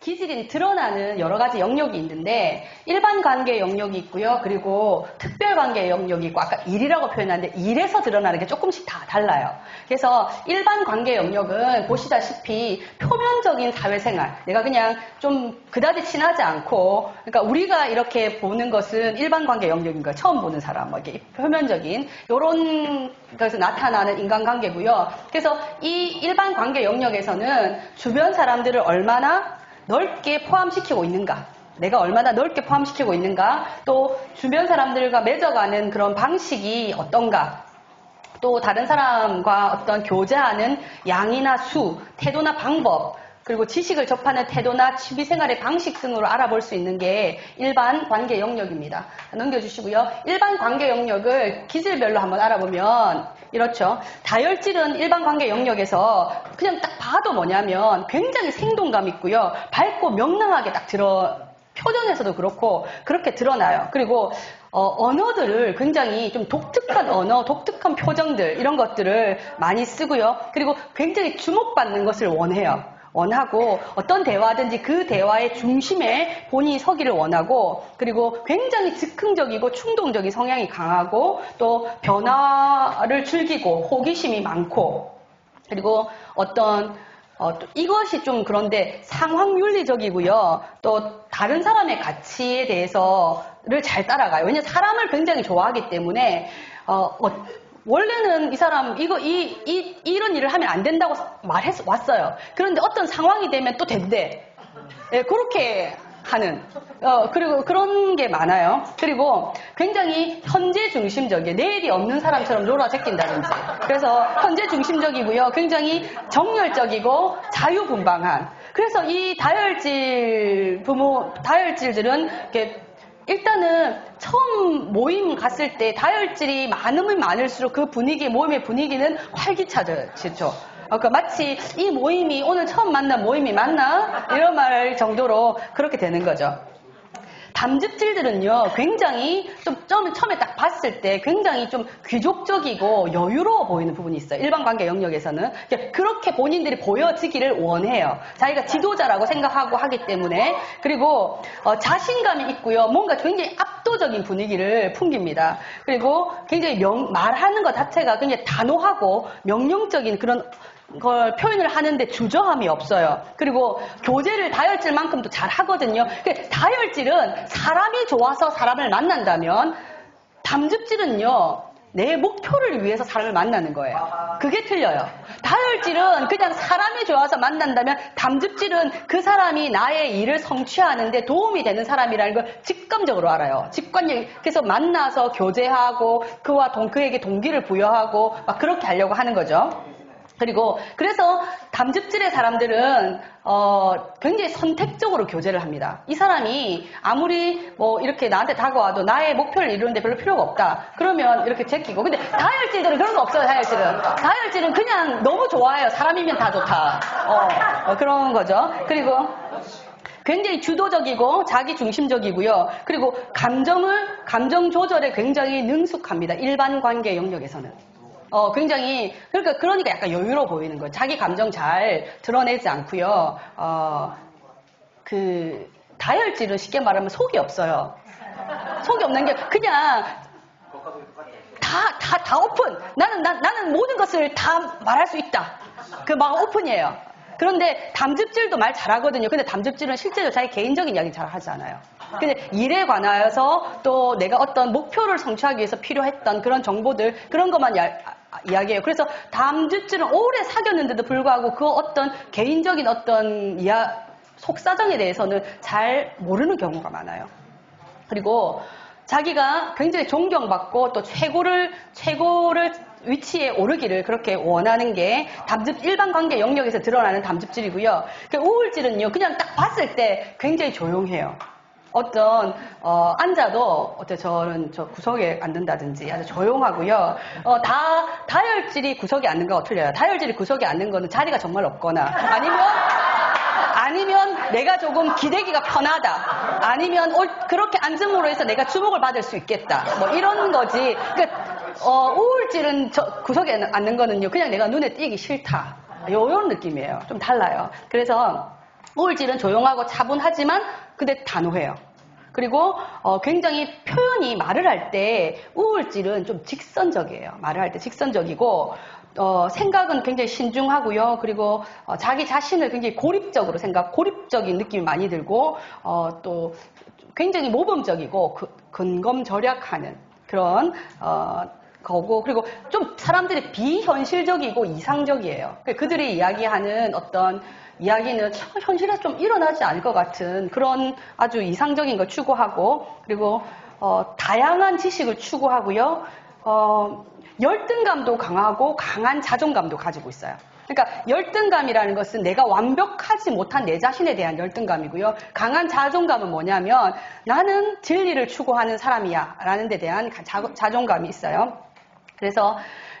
기질이 드러나는 여러 가지 영역이 있는데 일반 관계 영역이 있고요. 그리고 특별 관계 영역이 있고 아까 일이라고 표현하는데 일에서 드러나는 게 조금씩 다 달라요. 그래서 일반 관계 영역은 보시다시피 표면적인 사회생활, 내가 그냥 좀 그다지 친하지 않고 그러니까 우리가 이렇게 보는 것은 일반 관계 영역인 거예요. 처음 보는 사람, 뭐 이렇게 표면적인 이런 것에서 나타나는 인간관계고요. 그래서 이 일반 관계 영역에서는 주변 사람들을 얼마나 넓게 포함시키고 있는가, 내가 얼마나 넓게 포함시키고 있는가, 또 주변 사람들과 맺어가는 그런 방식이 어떤가, 또 다른 사람과 어떤 교제하는 양이나 수, 태도나 방법, 그리고 지식을 접하는 태도나 취미생활의 방식 등으로 알아볼 수 있는 게 일반 관계 영역입니다. 넘겨주시고요. 일반 관계 영역을 기질별로 한번 알아보면 이렇죠. 다혈질은 일반 관계 영역에서 그냥 딱 봐도 뭐냐면 굉장히 생동감 있고요. 밝고 명랑하게 딱 표정에서도 그렇고 그렇게 드러나요. 그리고 언어들을 굉장히 좀 독특한 언어, 독특한 표정들 이런 것들을 많이 쓰고요. 그리고 굉장히 주목받는 것을 원하고 어떤 대화든지 그 대화의 중심에 본인이 서기를 원하고 그리고 굉장히 즉흥적이고 충동적인 성향이 강하고 또 변화를 즐기고 호기심이 많고 그리고 또 이것이 좀 그런데 상황윤리적이고요. 또 다른 사람의 가치에 대해서를 잘 따라가요. 왜냐하면 사람을 굉장히 좋아하기 때문에 원래는 이 사람 이런 일을 하면 안 된다고 왔어요. 그런데 어떤 상황이 되면 또 된대. 네, 그렇게 하는 그리고 그런 게 많아요. 그리고 굉장히 현재 중심적이에요. 내일이 없는 사람처럼 놀아 제낀다든지. 그래서 현재 중심적이고요. 굉장히 정열적이고 자유분방한. 그래서 이 다혈질들은 이렇게 일단은 처음 모임 갔을 때 다혈질이 많으면 많을수록 그 모임의 분위기는 활기차죠. 그러니까 마치 이 모임이 오늘 처음 만난 모임이 맞나? 이런 말 정도로 그렇게 되는 거죠. 담즙질들은요, 굉장히 좀 처음에 딱 봤을 때 굉장히 좀 귀족적이고 여유로워 보이는 부분이 있어요. 일반 관계 영역에서는. 그렇게 본인들이 보여지기를 원해요. 자기가 지도자라고 생각하고 하기 때문에. 그리고 자신감이 있고요. 뭔가 굉장히 압도적인 분위기를 풍깁니다. 그리고 굉장히 말하는 것 자체가 굉장히 단호하고 명령적인 그런 걸 표현을 하는데 주저함이 없어요. 그리고 교제를 다혈질만큼도 잘 하거든요. 다혈질은 사람이 좋아서 사람을 만난다면 담즙질은요, 내 목표를 위해서 사람을 만나는 거예요. 그게 틀려요. 다혈질은 그냥 사람이 좋아서 만난다면 담즙질은 그 사람이 나의 일을 성취하는데 도움이 되는 사람이라는 걸 직감적으로 알아요. 그래서 만나서 교제하고 그에게 동기를 부여하고 막 그렇게 하려고 하는 거죠. 그래서 담즙질의 사람들은 굉장히 선택적으로 교제를 합니다. 이 사람이 아무리 이렇게 나한테 다가와도 나의 목표를 이루는데 별로 필요가 없다. 그러면 이렇게 제끼고. 근데 다혈질들은 그런 거 없어요. 다혈질은 그냥 너무 좋아해요. 사람이면 다 좋다. 그런 거죠. 그리고 굉장히 주도적이고 자기중심적이고요. 그리고 감정 조절에 굉장히 능숙합니다. 일반 관계 영역에서는. 그러니까 약간 여유로워 보이는 거예요. 자기 감정 잘 드러내지 않고요. 다혈질은 쉽게 말하면 속이 없어요. 속이 없는 게 그냥 다 오픈. 나는 모든 것을 다 말할 수 있다. 막 오픈이에요. 그런데 담즙질도 말 잘하거든요. 근데 담즙질은 실제로 자기 개인적인 이야기 잘 하지 않아요. 근데 일에 관하여서 또 내가 어떤 목표를 성취하기 위해서 필요했던 그런 정보들, 그런 것만 이야기해요. 그래서 담즙질은 오래 사귀었는데도 불구하고 그 어떤 개인적인 어떤 속사정에 대해서는 잘 모르는 경우가 많아요. 그리고 자기가 굉장히 존경받고 또 최고를 위치에 오르기를 그렇게 원하는 게 일반 관계 영역에서 드러나는 담즙질이고요. 우울질은요, 그냥 딱 봤을 때 굉장히 조용해요. 앉아도, 저는 구석에 앉는다든지 아주 조용하고요. 다혈질이 구석에 앉는 거가 틀려요. 다혈질이 구석에 앉는 거는 자리가 정말 없거나, 아니면 내가 조금 기대기가 편하다. 아니면 그렇게 앉음으로 해서 내가 주목을 받을 수 있겠다. 이런 거지. 우울질은 구석에 앉는 거는요, 그냥 내가 눈에 띄기 싫다. 이런 느낌이에요. 좀 달라요. 그래서 우울질은 조용하고 차분하지만 근데 단호해요. 그리고 굉장히 표현이 말을 할 때 우울질은 좀 직선적이에요. 말을 할 때 직선적이고 생각은 굉장히 신중하고요. 그리고 자기 자신을 굉장히 고립적인 느낌이 많이 들고 또 굉장히 모범적이고 근검절약하는 그런 거고, 그리고 좀 사람들이 비현실적이고 이상적이에요. 그들이 이야기하는 어떤 이야기는 현실에서 좀 일어나지 않을 것 같은 그런 아주 이상적인 걸 추구하고, 그리고 다양한 지식을 추구하고요. 열등감도 강하고 강한 자존감도 가지고 있어요. 그러니까 열등감이라는 것은 내가 완벽하지 못한 내 자신에 대한 열등감이고요. 강한 자존감은 뭐냐면 나는 진리를 추구하는 사람이야 라는 데 대한 자존감이 있어요. 그래서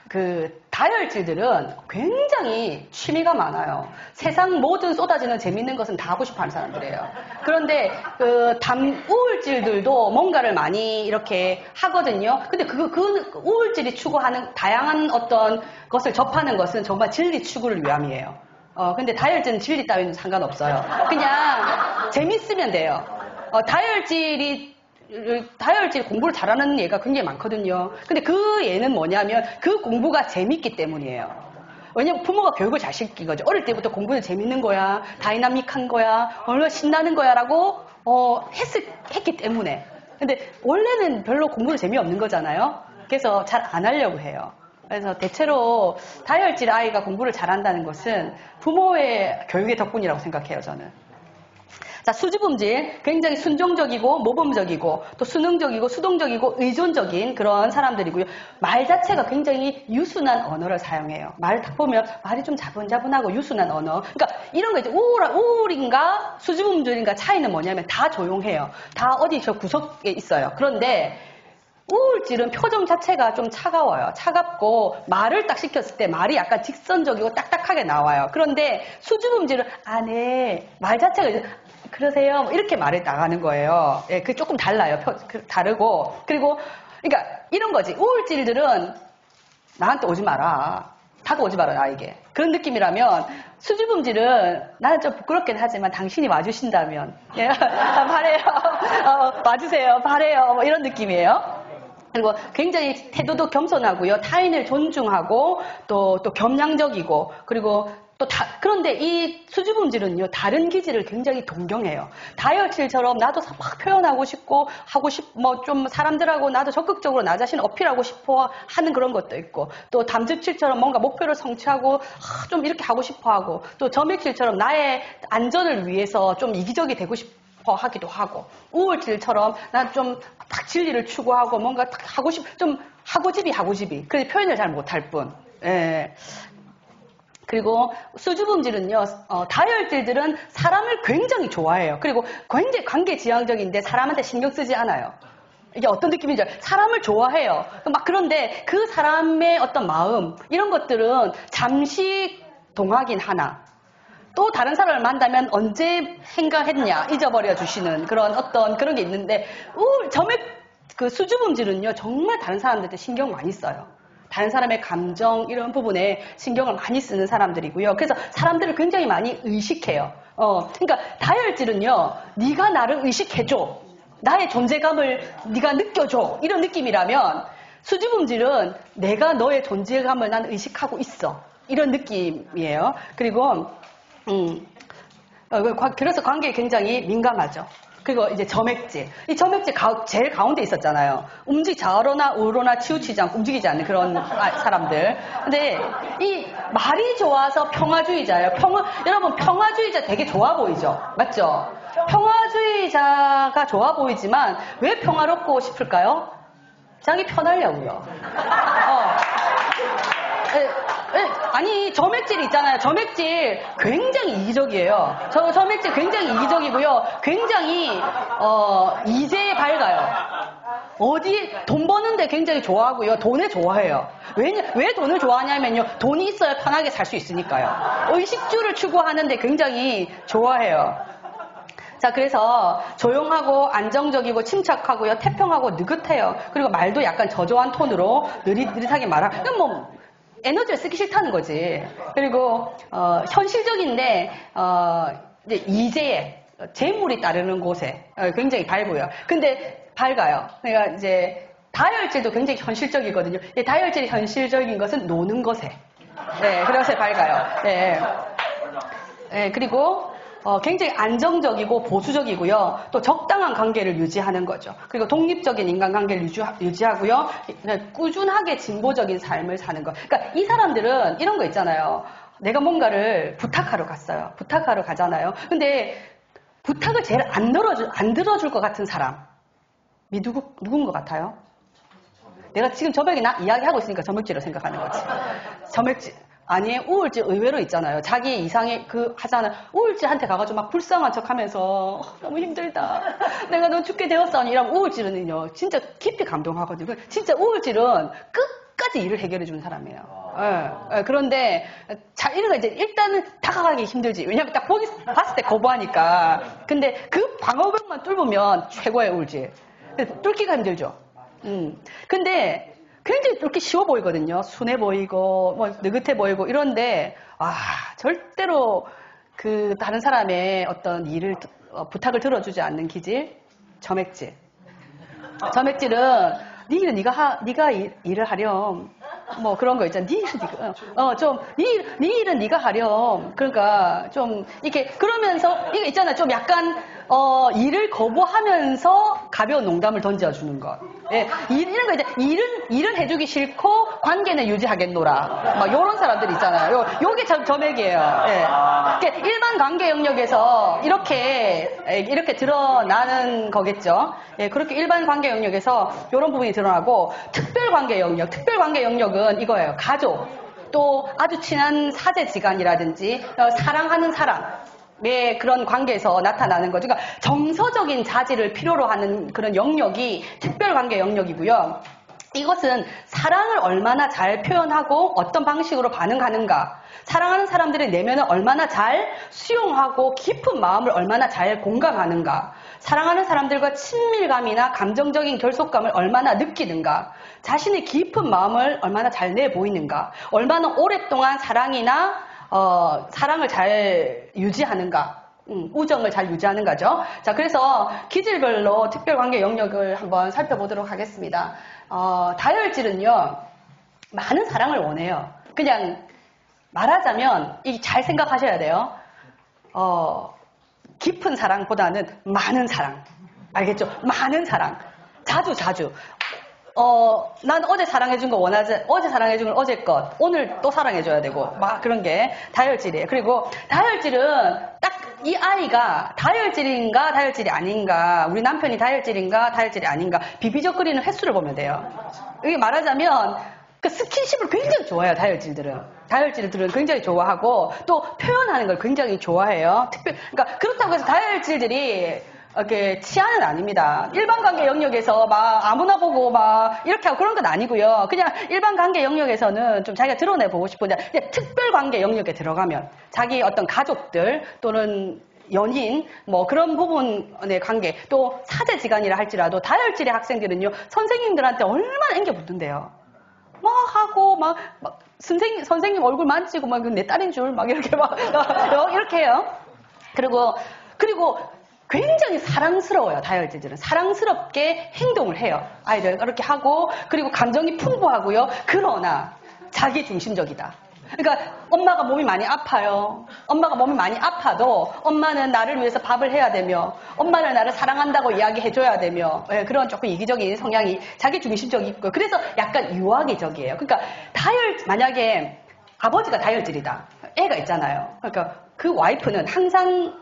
그 다혈질들은 굉장히 취미가 많아요. 세상 모든 쏟아지는 재밌는 것은 다 하고 싶어 하는 사람들이에요. 그런데 그 우울질들도 뭔가를 많이 이렇게 하거든요. 근데 그 우울질이 추구하는 다양한 어떤 것을 접하는 것은 정말 진리 추구를 위함이에요. 근데 다혈질은 진리 따위는 상관없어요. 그냥 재밌으면 돼요. 다혈질 공부를 잘하는 얘가 굉장히 많거든요. 근데 그 얘는 뭐냐면 그 공부가 재밌기 때문이에요. 왜냐면 부모가 교육을 잘 시킨 거죠. 어릴 때부터 공부는 재밌는 거야, 다이나믹한 거야, 얼마나 신나는 거야 라고 했기 때문에. 근데 원래는 별로 공부는 재미없는 거잖아요. 그래서 잘 안 하려고 해요. 그래서 대체로 다혈질 아이가 공부를 잘한다는 것은 부모의 교육의 덕분이라고 생각해요, 저는. 자, 수줍음질, 굉장히 순종적이고 모범적이고 또 수능적이고 수동적이고 의존적인 그런 사람들이고요. 말 자체가 굉장히 유순한 언어를 사용해요. 말을 딱 보면 말이 좀 자분자분하고 유순한 언어. 그러니까 이런 거 이제 우울인가 수줍음질인가 차이는 뭐냐면 다 조용해요. 다 어디 저 구석에 있어요. 그런데 우울질은 표정 자체가 좀 차가워요. 차갑고 말을 딱 시켰을 때 말이 약간 직선적이고 딱딱하게 나와요. 그런데 수줍음질은 네, 말 자체가 이제 그러세요? 이렇게 말이 나가는 거예요. 예, 그게 조금 달라요. 다르고. 그리고, 그러니까 이런 거지. 우울질들은 나한테 오지 마라. 다가오지 마라, 나에게. 그런 느낌이라면 수줍음질은 나는 좀 부끄럽긴 하지만 당신이 와주신다면. 예, 바래요. 와주세요. 바래요. 뭐 이런 느낌이에요. 그리고 굉장히 태도도 겸손하고요. 타인을 존중하고 또 겸양적이고 그리고 그런데 이 수줍음질은요, 다른 기질을 굉장히 동경해요. 다혈질처럼 나도 막 표현하고 싶고, 좀 사람들하고 나도 적극적으로 나 자신을 어필하고 싶어 하는 그런 것도 있고, 또 담즙질처럼 뭔가 목표를 성취하고, 좀 이렇게 하고 싶어 하고, 또 점액질처럼 나의 안전을 위해서 좀 이기적이 되고 싶어 하기도 하고, 우울질처럼 난 좀 딱 진리를 추구하고, 뭔가 딱 좀 하고집이. 그래서 표현을 잘 못할 뿐. 예. 그리고 수줍음질은요, 다혈질들은 사람을 굉장히 좋아해요. 그리고 굉장히 관계지향적인데 사람한테 신경 쓰지 않아요. 이게 어떤 느낌인지 사람을 좋아해요. 그런데 그 사람의 어떤 마음 이런 것들은 잠시 동하긴 하나 또 다른 사람을 만나면 언제 생각했냐 잊어버려 주시는 그런 게 있는데 그 수줍음질은요 정말 다른 사람들한테 신경 많이 써요. 다른 사람의 감정 이런 부분에 신경을 많이 쓰는 사람들이고요. 그래서 사람들을 굉장히 많이 의식해요. 그러니까 다혈질은요, 네가 나를 의식해줘, 나의 존재감을 네가 느껴줘 이런 느낌이라면 수줍음질은 내가 너의 존재감을 난 의식하고 있어 이런 느낌이에요. 그리고 그래서 관계에 굉장히 민감하죠. 그리고 이제 점액질. 이 점액질 제일 가운데 있었잖아요. 좌로나 우로나 치우치지 않고 움직이지 않는 그런 사람들. 근데 이 말이 좋아서 평화주의자예요. 여러분 평화주의자 되게 좋아 보이죠? 맞죠? 평화주의자가 좋아 보이지만 왜 평화롭고 싶을까요? 자기 편하려고요. 아니 점액질 있잖아요. 점액질 굉장히 이기적이에요. 점액질 굉장히 이기적이고요. 굉장히 이제에 밝아요. 돈 버는데 굉장히 좋아하고요. 돈을 좋아해요. 왜 돈을 좋아하냐면요. 돈이 있어야 편하게 살 수 있으니까요. 의식주를 추구하는데 굉장히 좋아해요. 자, 그래서 조용하고 안정적이고 침착하고요. 태평하고 느긋해요. 그리고 말도 약간 저조한 톤으로 느릿하게 말하고. 그럼 에너지를 쓰기 싫다는 거지. 그리고 현실적인데 이제 이재에 재물이 따르는 곳에 굉장히 밝고요. 근데 밝아요. 그러니까 이제 다혈질도 굉장히 현실적이거든요. 다혈질이 현실적인 것은 노는 것에. 네, 그래서 밝아요. 네. 네, 그리고 굉장히 안정적이고 보수적이고요. 또 적당한 관계를 유지하는 거죠. 그리고 독립적인 인간관계를 유지하고요. 꾸준하게 진보적인 삶을 사는 거. 그러니까 이 사람들은 이런 거 있잖아요. 내가 뭔가를 부탁하러 갔어요. 부탁하러 가잖아요. 근데 부탁을 제일 안 들어줄 것 같은 사람이 누군 것 같아요? 내가 지금 저벽에 이야기하고 있으니까 점액질을 생각하는 거지. 점액질. 아니, 우울증 의외로 있잖아요. 자기 이상의 하잖아요. 우울증한테 가가지고 막 불쌍한 척 하면서 너무 힘들다. 내가 너무 죽게 되었어. 이런 우울증은요, 진짜 깊이 감동하거든요. 진짜 우울증은 끝까지 일을 해결해주는 사람이에요. 예, 그런데, 이런 거 이제 일단은 다가가기 힘들지. 왜냐면 딱 봤을 때 거부하니까. 근데 그 방어벽만 뚫으면 최고의 우울증. 뚫기가 힘들죠. 근데, 굉장히 이렇게 쉬워 보이거든요. 순해 보이고, 느긋해 보이고, 이런데, 절대로 다른 사람의 어떤 부탁을 들어주지 않는 기질? 점액질. 점액질은, 네가 일을 하렴. 그런 거 있잖아. 네 일은 네가 하렴. 그러니까, 좀, 이렇게, 그러면서, 이거 있잖아. 좀 약간, 일을 거부하면서 가벼운 농담을 던져주는 것. 예, 이런 거 이제 일은 해주기 싫고 관계는 유지하겠노라. 요런 사람들 있잖아요. 요게 참 점액이에요. 예. 그러니까 일반 관계 영역에서 이렇게 드러나는 거겠죠. 예, 그렇게 일반 관계 영역에서 요런 부분이 드러나고 특별 관계 영역은 이거예요. 가족, 또 아주 친한 사제지간이라든지 사랑하는 사람. 그런 관계에서 나타나는 거죠. 그러니까 정서적인 자질을 필요로 하는 그런 영역이 특별관계 영역이고요. 이것은 사랑을 얼마나 잘 표현하고 어떤 방식으로 반응하는가, 사랑하는 사람들의 내면을 얼마나 잘 수용하고 깊은 마음을 얼마나 잘 공감하는가, 사랑하는 사람들과 친밀감이나 감정적인 결속감을 얼마나 느끼는가, 자신의 깊은 마음을 얼마나 잘 내보이는가, 얼마나 오랫동안 사랑을 잘 유지하는가, 우정을 잘 유지하는가죠. 자, 그래서 기질별로 특별관계 영역을 한번 살펴보도록 하겠습니다. 다혈질은요, 많은 사랑을 원해요. 그냥 말하자면 잘 생각하셔야 돼요. 깊은 사랑보다는 많은 사랑. 알겠죠? 많은 사랑. 자주. 난 어제 사랑해준 거 어제 사랑해준 건 어제 것, 오늘 또 사랑해줘야 되고, 그런 게 다혈질이에요. 그리고 다혈질은 딱 이 아이가 다혈질인가, 다혈질이 아닌가, 우리 남편이 다혈질인가, 다혈질이 아닌가, 비비적거리는 횟수를 보면 돼요. 이게 말하자면, 스킨십을 굉장히 좋아해요, 다혈질들은 굉장히 좋아하고, 또 표현하는 걸 굉장히 좋아해요. 그러니까 그렇다고 해서 다혈질들이 이렇게 치안은 아닙니다. 일반 관계 영역에서 아무나 보고 이렇게 하고 그런 건 아니고요. 그냥 일반 관계 영역에서는 좀 자기가 드러내보고 싶은데, 특별 관계 영역에 들어가면 자기 어떤 가족들 또는 연인 그런 부분의 관계, 또 사제지간이라 할지라도 다혈질의 학생들은요, 선생님들한테 얼마나 앵겨붙는데요. 선생님 얼굴 만지고 내 딸인 줄 이렇게 해요. 그리고 굉장히 사랑스러워요, 다혈질들은. 사랑스럽게 행동을 해요. 아이들 그렇게 하고, 그리고 감정이 풍부하고요. 그러나 자기 중심적이다. 그러니까 엄마가 몸이 많이 아파요. 엄마가 몸이 많이 아파도 엄마는 나를 위해서 밥을 해야 되며, 엄마는 나를 사랑한다고 이야기해줘야 되며, 그런 조금 이기적인 성향이 자기 중심적이고, 그래서 약간 유아기적이에요. 그러니까 만약에 아버지가 다혈질이다. 애가 있잖아요. 그러니까 그 와이프는 항상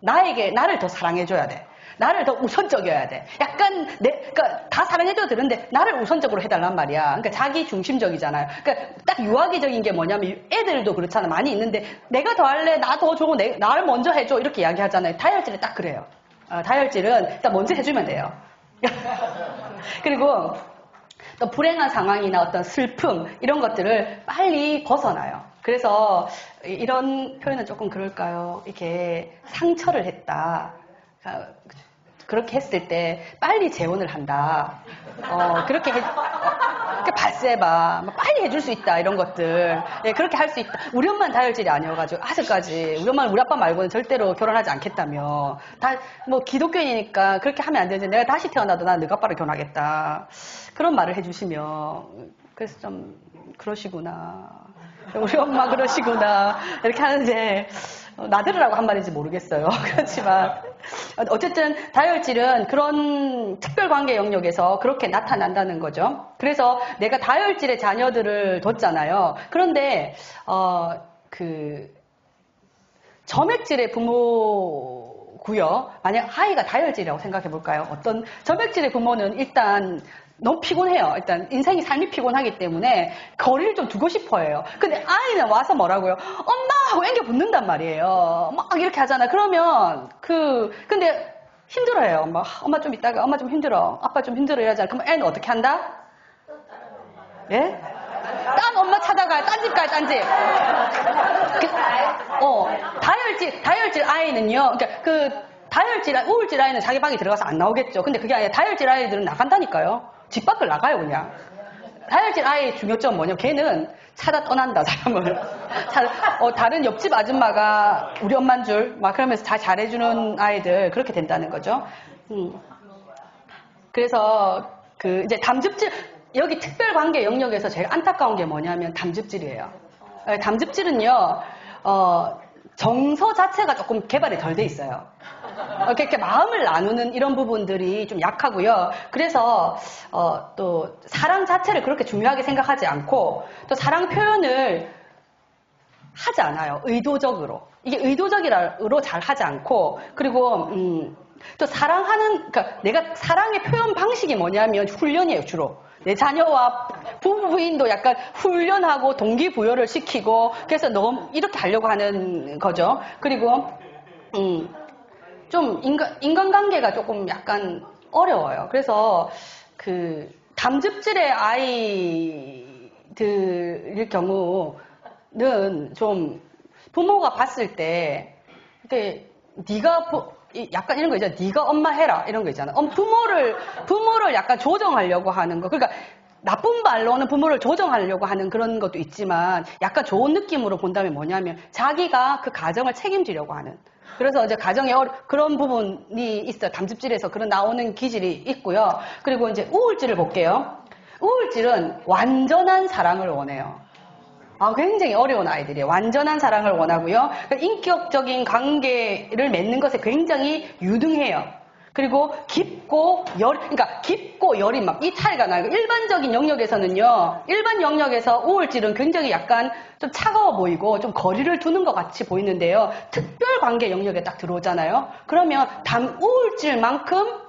나를 더 사랑해줘야 돼. 나를 더 우선적이어야 돼. 약간 그러니까 다 사랑해줘도 되는데 나를 우선적으로 해달란 말이야. 그러니까 자기 중심적이잖아요. 그러니까 딱 유아기적인 게 뭐냐면, 애들도 그렇잖아. 많이 있는데 내가 더 할래, 나 더 주고 나를 먼저 해줘 이렇게 이야기하잖아요. 다혈질은 딱 그래요. 다혈질은 일단 먼저 해주면 돼요. 그리고 또 불행한 상황이나 어떤 슬픔 이런 것들을 빨리 벗어나요. 그래서 이런 표현은 조금 그럴까요? 이렇게 상처를 했다. 그렇게 했을 때 빨리 재혼을 한다. 발세봐. 빨리 해줄 수 있다. 이런 것들. 예, 그렇게 할 수 있다. 우리 엄마는 다혈질이 아니어가지고, 아직까지. 우리 엄마는 우리 아빠 말고는 절대로 결혼하지 않겠다며. 기독교인이니까 그렇게 하면 안 되지. 내가 다시 태어나도 난 너가 아빠를 결혼하겠다. 그런 말을 해주시며. 그래서 좀, 그러시구나. 우리 엄마 그러시구나. 이렇게 하는데, 나들으라고 한 말인지 모르겠어요. 그렇지만 어쨌든 다혈질은 그런 특별관계 영역에서 그렇게 나타난다는 거죠. 그래서 내가 다혈질의 자녀들을 뒀잖아요. 그런데 점액질의 부모고요. 만약 아이가 다혈질이라고 생각해 볼까요? 어떤 점액질의 부모는 일단 너무 피곤해요. 일단 인생이 삶이 피곤하기 때문에 거리를 좀 두고 싶어 해요. 근데 아이는 와서 뭐라고요? 엄마! 하고 앵겨 붙는단 말이에요. 막 이렇게 하잖아. 그러면 근데 힘들어해요. 엄마 좀 있다가 엄마 좀 힘들어. 아빠 좀 힘들어 이러잖아. 그럼 애는 어떻게 한다? 예? 딴 엄마 찾아가요. 딴 집 가요. 딴 집. 다혈질 아이는요. 그러니까 우울질 아이는 자기 방에 들어가서 안 나오겠죠. 근데 그게 아니라 다혈질 아이들은 나간다니까요. 집 밖을 나가요, 그냥. 다혈질 아이의 중요점은 뭐냐면 걔는 찾아 떠난다, 사람을. 다른 옆집 아줌마가 우리 엄마인 줄, 막 그러면서 다 잘해주는 아이들, 그렇게 된다는 거죠. 그래서, 이제 담즙질, 여기 특별관계 영역에서 제일 안타까운 게 뭐냐면 담즙질이에요. 담즙질은요, 정서 자체가 조금 개발이 덜 돼 있어요. 이렇게 마음을 나누는 이런 부분들이 좀 약하고요. 그래서 또 사랑 자체를 그렇게 중요하게 생각하지 않고 또 사랑 표현을 하지 않아요. 의도적으로. 이게 의도적으로 잘 하지 않고 그리고 또 그러니까 내가 사랑의 표현 방식이 뭐냐면 훈련이에요, 주로. 내 자녀와 부부인도 약간 훈련하고 동기부여를 시키고 그래서 너무 이렇게 하려고 하는 거죠. 그리고 좀 인간관계가 조금 약간 어려워요. 그래서 담즙질의 아이들일 경우는 좀 부모가 봤을 때 네가 약간 이런 거 있잖아. 네가 엄마 해라 이런 거 있잖아. 부모를 약간 조정하려고 하는 거. 그러니까 나쁜 말로는 부모를 조정하려고 하는 그런 것도 있지만 약간 좋은 느낌으로 본다면 뭐냐면 자기가 그 가정을 책임지려고 하는. 그래서 이제 가정에 그런 부분이 있어요. 담즙질에서 그런 나오는 기질이 있고요. 그리고 이제 우울질을 볼게요. 우울질은 완전한 사랑을 원해요. 굉장히 어려운 아이들이에요. 완전한 사랑을 원하고요. 인격적인 관계를 맺는 것에 굉장히 유능해요. 그리고 깊고 여린 이 차이가 나요. 일반적인 영역에서는요. 일반 영역에서 우울질은 굉장히 약간 좀 차가워 보이고 좀 거리를 두는 것 같이 보이는데요. 특별 관계 영역에 딱 들어오잖아요. 그러면 우울질만큼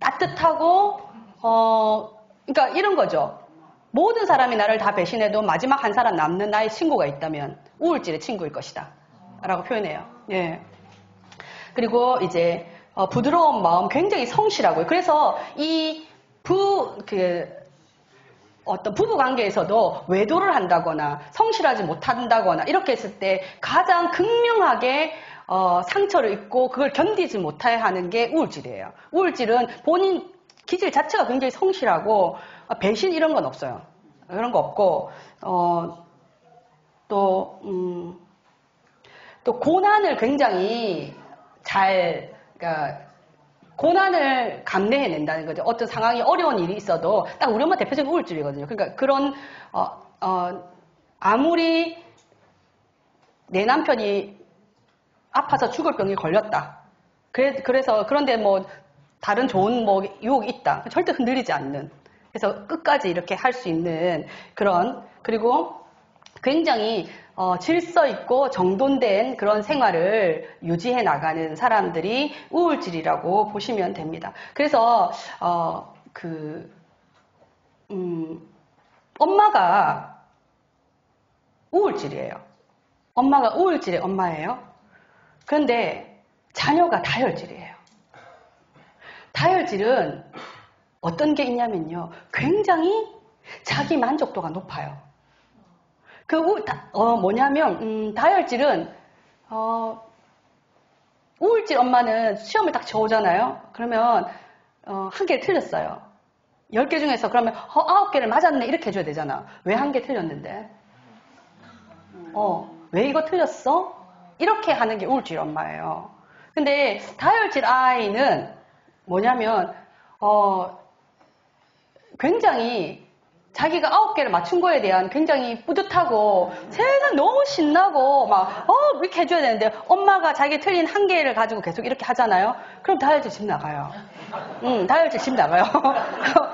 따뜻하고 그러니까 이런 거죠. 모든 사람이 나를 다 배신해도 마지막 한 사람 남는 나의 친구가 있다면 우울질의 친구일 것이다. 라고 표현해요. 예. 그리고 이제 부드러운 마음 굉장히 성실하고요. 그래서 어떤 부부 관계에서도 외도를 한다거나 성실하지 못한다거나 이렇게 했을 때 가장 극명하게 상처를 입고 그걸 견디지 못해 하는 게 우울질이에요. 우울질은 본인 기질 자체가 굉장히 성실하고 배신 이런 건 없어요. 그런 거 없고 또 고난을 굉장히 그러니까 고난을 감내해낸다는 거죠. 어떤 상황이 어려운 일이 있어도 딱 우리 엄마 대표적인 우울질이거든요. 그러니까 그런 아무리 내 남편이 아파서 죽을 병이 걸렸다. 그런데 다른 좋은 유혹이 있다. 절대 흔들리지 않는. 그래서 끝까지 이렇게 할 수 있는 그리고 굉장히 질서 있고 정돈된 그런 생활을 유지해 나가는 사람들이 우울질이라고 보시면 됩니다. 그래서 엄마가 우울질이에요. 엄마가 우울질의 엄마예요. 그런데 자녀가 다혈질이에요. 다혈질은 어떤 게 있냐면요. 굉장히 자기 만족도가 높아요. 뭐냐면 다혈질은 우울질 엄마는 시험을 딱 쳐오잖아요. 그러면 한 개를 틀렸어요. 10개 중에서 그러면 9개를 맞았네 이렇게 해줘야 되잖아. 왜 1개 틀렸는데? 왜 이거 틀렸어? 이렇게 하는 게 우울질 엄마예요. 근데 다혈질 아이는 뭐냐면 굉장히 자기가 9개를 맞춘 거에 대한 굉장히 뿌듯하고 세상 너무 신나고 막 이렇게 해줘야 되는데 엄마가 자기 틀린 1개를 가지고 계속 이렇게 하잖아요. 그럼 다혈질 집 나가요. 다혈질 집 나가요.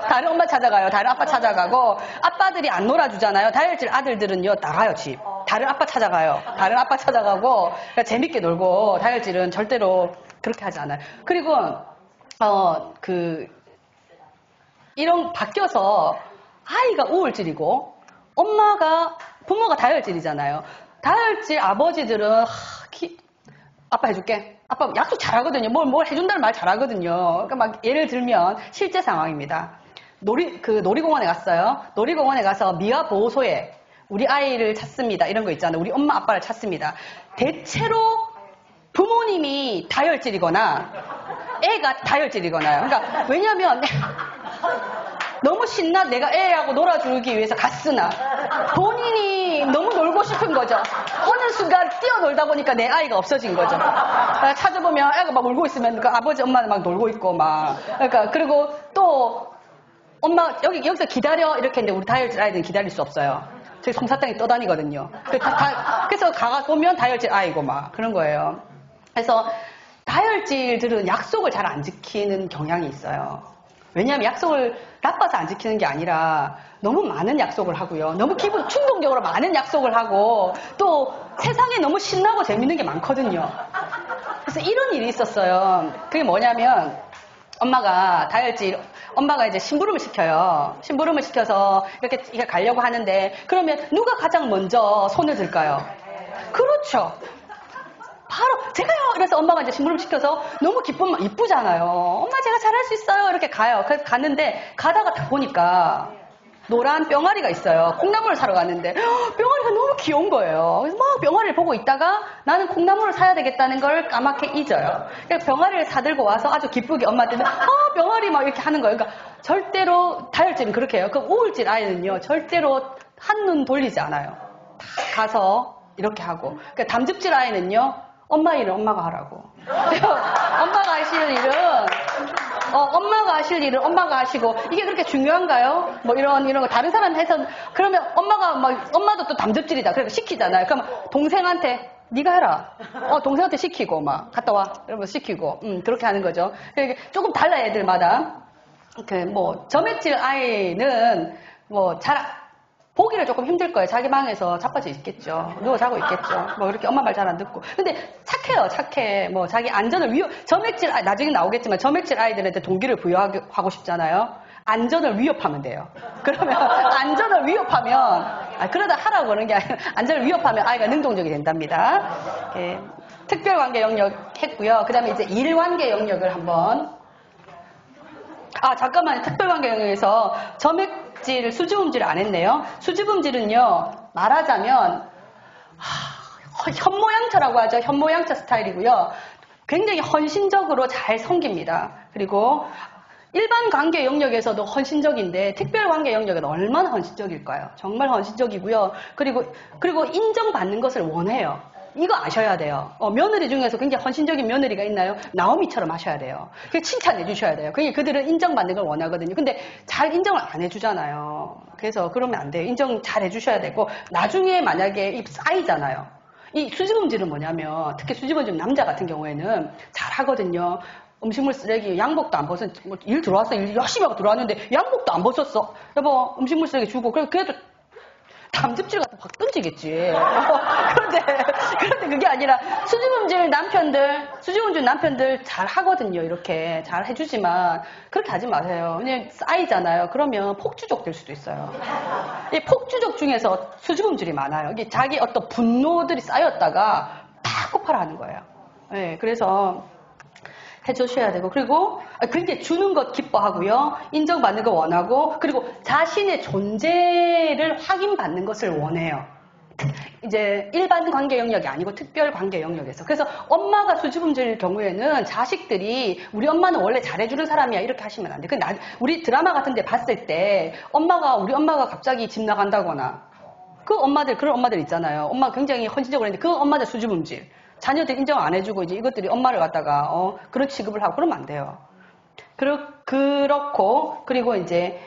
다른 엄마 찾아가요. 다른 아빠 찾아가고 아빠들이 안 놀아주잖아요. 다혈질 아들들은요 나가요 집. 다른 아빠 찾아가요. 다른 아빠 찾아가고 그러니까 재밌게 놀고 다혈질은 절대로 그렇게 하지 않아요. 그리고 이런 바뀌어서 아이가 우울질이고 부모가 다혈질이잖아요. 다혈질 아버지들은 아빠 해줄게. 아빠 약속 잘하거든요. 뭘 해준다는 말 잘하거든요. 그러니까 막 예를 들면 실제 상황입니다. 놀이공원에 갔어요. 놀이공원에 가서 미아 보호소에 우리 아이를 찾습니다. 이런 거 있잖아요. 우리 엄마 아빠를 찾습니다. 대체로 부모님이 다혈질이거나 애가 다혈질이거나요. 그러니까 왜냐면 너무 신나 내가 애하고 놀아주기 위해서 갔으나 본인이 너무 놀고 싶은 거죠. 어느 순간 뛰어놀다 보니까 내 아이가 없어진 거죠. 찾아보면 애가 막 울고 있으면 그 아버지 엄마는 막 놀고 있고 막 그러니까 그리고 또 엄마 여기서 기다려 이렇게 했는데 우리 다혈질 아이들은 기다릴 수 없어요. 저기 솜사탕이 떠다니거든요. 그래서 가보면 다혈질 아이고 막 그런 거예요. 그래서 다혈질들은 약속을 잘 안 지키는 경향이 있어요. 왜냐하면 약속을 나빠서 안 지키는 게 아니라 너무 많은 약속을 하고요. 너무 기분 충동적으로 많은 약속을 하고 또 세상에 너무 신나고 재밌는 게 많거든요. 그래서 이런 일이 있었어요. 그게 뭐냐면 엄마가 이제 심부름을 시켜요. 심부름을 시켜서 이렇게 가려고 하는데 그러면 누가 가장 먼저 손을 들까요? 그렇죠. 바로 제가요. 그래서 엄마가 이제 심부름 시켜서 너무 이쁘잖아요. 엄마 제가 잘할 수 있어요. 이렇게 가요. 그래서 갔는데 가다가 보니까 노란 병아리가 있어요. 콩나물을 사러 갔는데 병아리가 너무 귀여운 거예요. 그래서 막 병아리를 보고 있다가 나는 콩나물을 사야 되겠다는 걸 까맣게 잊어요. 그래서 병아리를 사들고 와서 아주 기쁘게 엄마한테 병아리 막 이렇게 하는 거예요. 그러니까 절대로 다혈질은 그렇게 해요. 그 우울질 아이는요. 절대로 한눈 돌리지 않아요. 다 가서 이렇게 하고. 그러니까 담즙질 아이는요. 엄마 일은 엄마가 하라고. 엄마가 하실 일은 엄마가 하시고 이게 그렇게 중요한가요? 뭐 이런 거 다른 사람 해서 그러면 엄마도 또 담즙질이다. 그래서 시키잖아요. 그럼 동생한테 네가 해라. 동생한테 시키고 막 갔다 와. 이러면서 시키고 그렇게 하는 거죠. 그러니까 조금 달라 애들마다. 점액질 아이는 보기를 조금 힘들 거예요. 자기 방에서 자빠져 있겠죠. 누워 자고 있겠죠. 이렇게 엄마 말 잘 안 듣고. 근데 착해요, 착해. 자기 안전을 나중에 나오겠지만 점액질 아이들한테 동기를 부여하고 싶잖아요. 안전을 위협하면 돼요. 그러면 안전을 위협하면, 그러다 하라고 그러는 게 아니라 안전을 위협하면 아이가 능동적이 된답니다. 특별관계 영역 했고요. 그 다음에 이제 일관계 영역을 한번. 잠깐만요. 특별관계 영역에서 수지음질을 안 했네요. 수지음질은요, 말하자면, 현모양처라고 하죠. 현모양처 스타일이고요. 굉장히 헌신적으로 잘 섬깁니다. 그리고 일반 관계 영역에서도 헌신적인데, 특별 관계 영역은 얼마나 헌신적일까요? 정말 헌신적이고요. 그리고 인정받는 것을 원해요. 이거 아셔야 돼요. 며느리 중에서 굉장히 헌신적인 며느리가 있나요? 나오미처럼 하셔야 돼요. 칭찬해 주셔야 돼요. 그들은 인정받는 걸 원하거든요. 근데 잘 인정을 안 해주잖아요. 그래서 그러면 안 돼요. 인정 잘 해주셔야 되고 나중에 만약에 쌓이잖아요. 이 수지음질은 뭐냐면 특히 수지음질 남자 같은 경우에는 잘 하거든요. 음식물 쓰레기 양복도 안 벗은 일 들어왔어. 일 열심히 하고 들어왔는데 양복도 안 벗었어. 여보 음식물 쓰레기 주고 그래도 담즙질 같은 거 확 던지겠지. 그런데 그게 아니라 수지음질 남편들 잘 하거든요. 이렇게 잘 해주지만 그렇게 하지 마세요. 그냥 쌓이잖아요. 그러면 폭주족 될 수도 있어요. 이 폭주족 중에서 수지음질이 많아요. 이게 자기 어떤 분노들이 쌓였다가 팍 폭발하는 거예요. 네, 그래서 해주셔야 되고 그리고 그렇게 주는 것 기뻐하고요. 인정받는 거 원하고 그리고 자신의 존재를 확인받는 것을 원해요. 이제 일반 관계 영역이 아니고 특별 관계 영역에서. 그래서 엄마가 수줍음질 경우에는 자식들이 우리 엄마는 원래 잘해주는 사람이야 이렇게 하시면 안 돼. 근데 우리 드라마 같은 데 봤을 때 우리 엄마가 갑자기 집 나간다거나 그런 엄마들 있잖아요. 엄마가 굉장히 헌신적으로 했는데 그 엄마들 수줍음질. 자녀들 인정 안 해주고 이제 이것들이 엄마를 갖다가 그런 취급을 하고 그러면 안 돼요. 그렇고 그리고 이제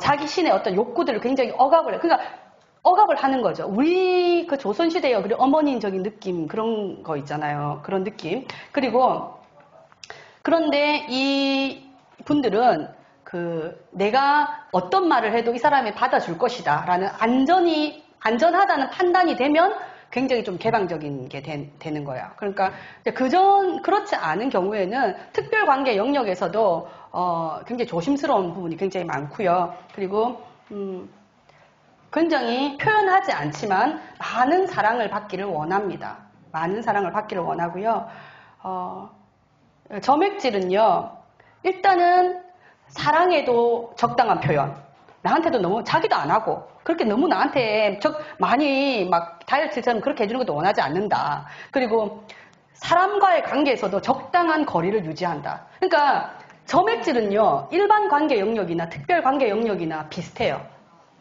자기 신의 어떤 욕구들을 굉장히 억압을 해. 그러니까 억압을 하는 거죠. 우리 그 조선시대의 그리고 어머니적인 느낌 그런 거 있잖아요. 그런 느낌. 그런데 이 분들은 내가 어떤 말을 해도 이 사람이 받아줄 것이다 라는 안전하다는 판단이 되면 굉장히 좀 개방적인 게 되는 거야. 그러니까 그렇지 않은 경우에는 특별관계 영역에서도 굉장히 조심스러운 부분이 굉장히 많고요. 그리고 굉장히 표현하지 않지만 많은 사랑을 받기를 원합니다. 많은 사랑을 받기를 원하고요. 점액질은요. 일단은 사랑에도 적당한 표현. 나한테도 너무 자기도 안 하고 그렇게 너무 나한테 많이 막 다이어트처럼 그렇게 해주는 것도 원하지 않는다. 그리고 사람과의 관계에서도 적당한 거리를 유지한다. 그러니까 점액질은요. 일반 관계 영역이나 특별 관계 영역이나 비슷해요.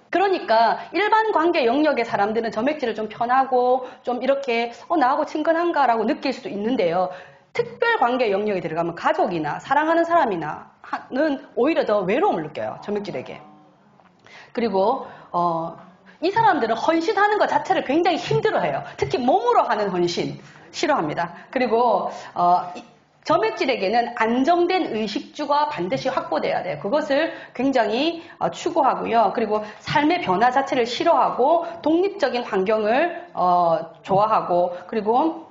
그러니까 일반 관계 영역의 사람들은 점액질을 좀 편하고 좀 이렇게 나하고 친근한가라고 느낄 수도 있는데요. 특별 관계 영역에 들어가면 가족이나 사랑하는 사람이나는 오히려 더 외로움을 느껴요. 점액질에게. 그리고 이 사람들은 헌신하는 것 자체를 굉장히 힘들어해요. 특히 몸으로 하는 헌신 싫어합니다. 그리고 점액질에게는 안정된 의식주가 반드시 확보돼야 돼요. 그것을 굉장히 추구하고요. 그리고 삶의 변화 자체를 싫어하고 독립적인 환경을 좋아하고 그리고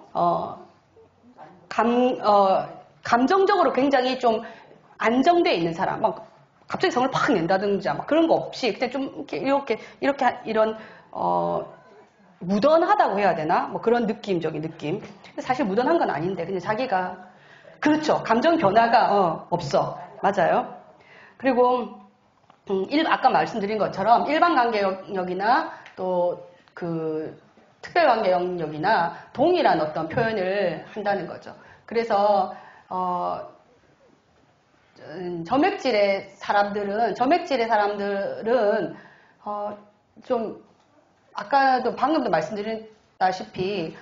감정적으로 굉장히 좀 안정되어 있는 사람. 막 갑자기 성을 팍 낸다든지 막 그런 거 없이 그냥 좀 이런 무던하다고 해야 되나? 뭐 그런 느낌적인 느낌. 사실 무던한 건 아닌데 그냥 자기가 그렇죠. 감정 변화가 없어. 맞아요. 그리고 아까 말씀드린 것처럼 일반 관계 영역이나 또 특별 관계 영역이나 동일한 어떤 표현을 한다는 거죠. 그래서 점액질의 사람들은 좀 아까도 방금도 말씀드렸다시피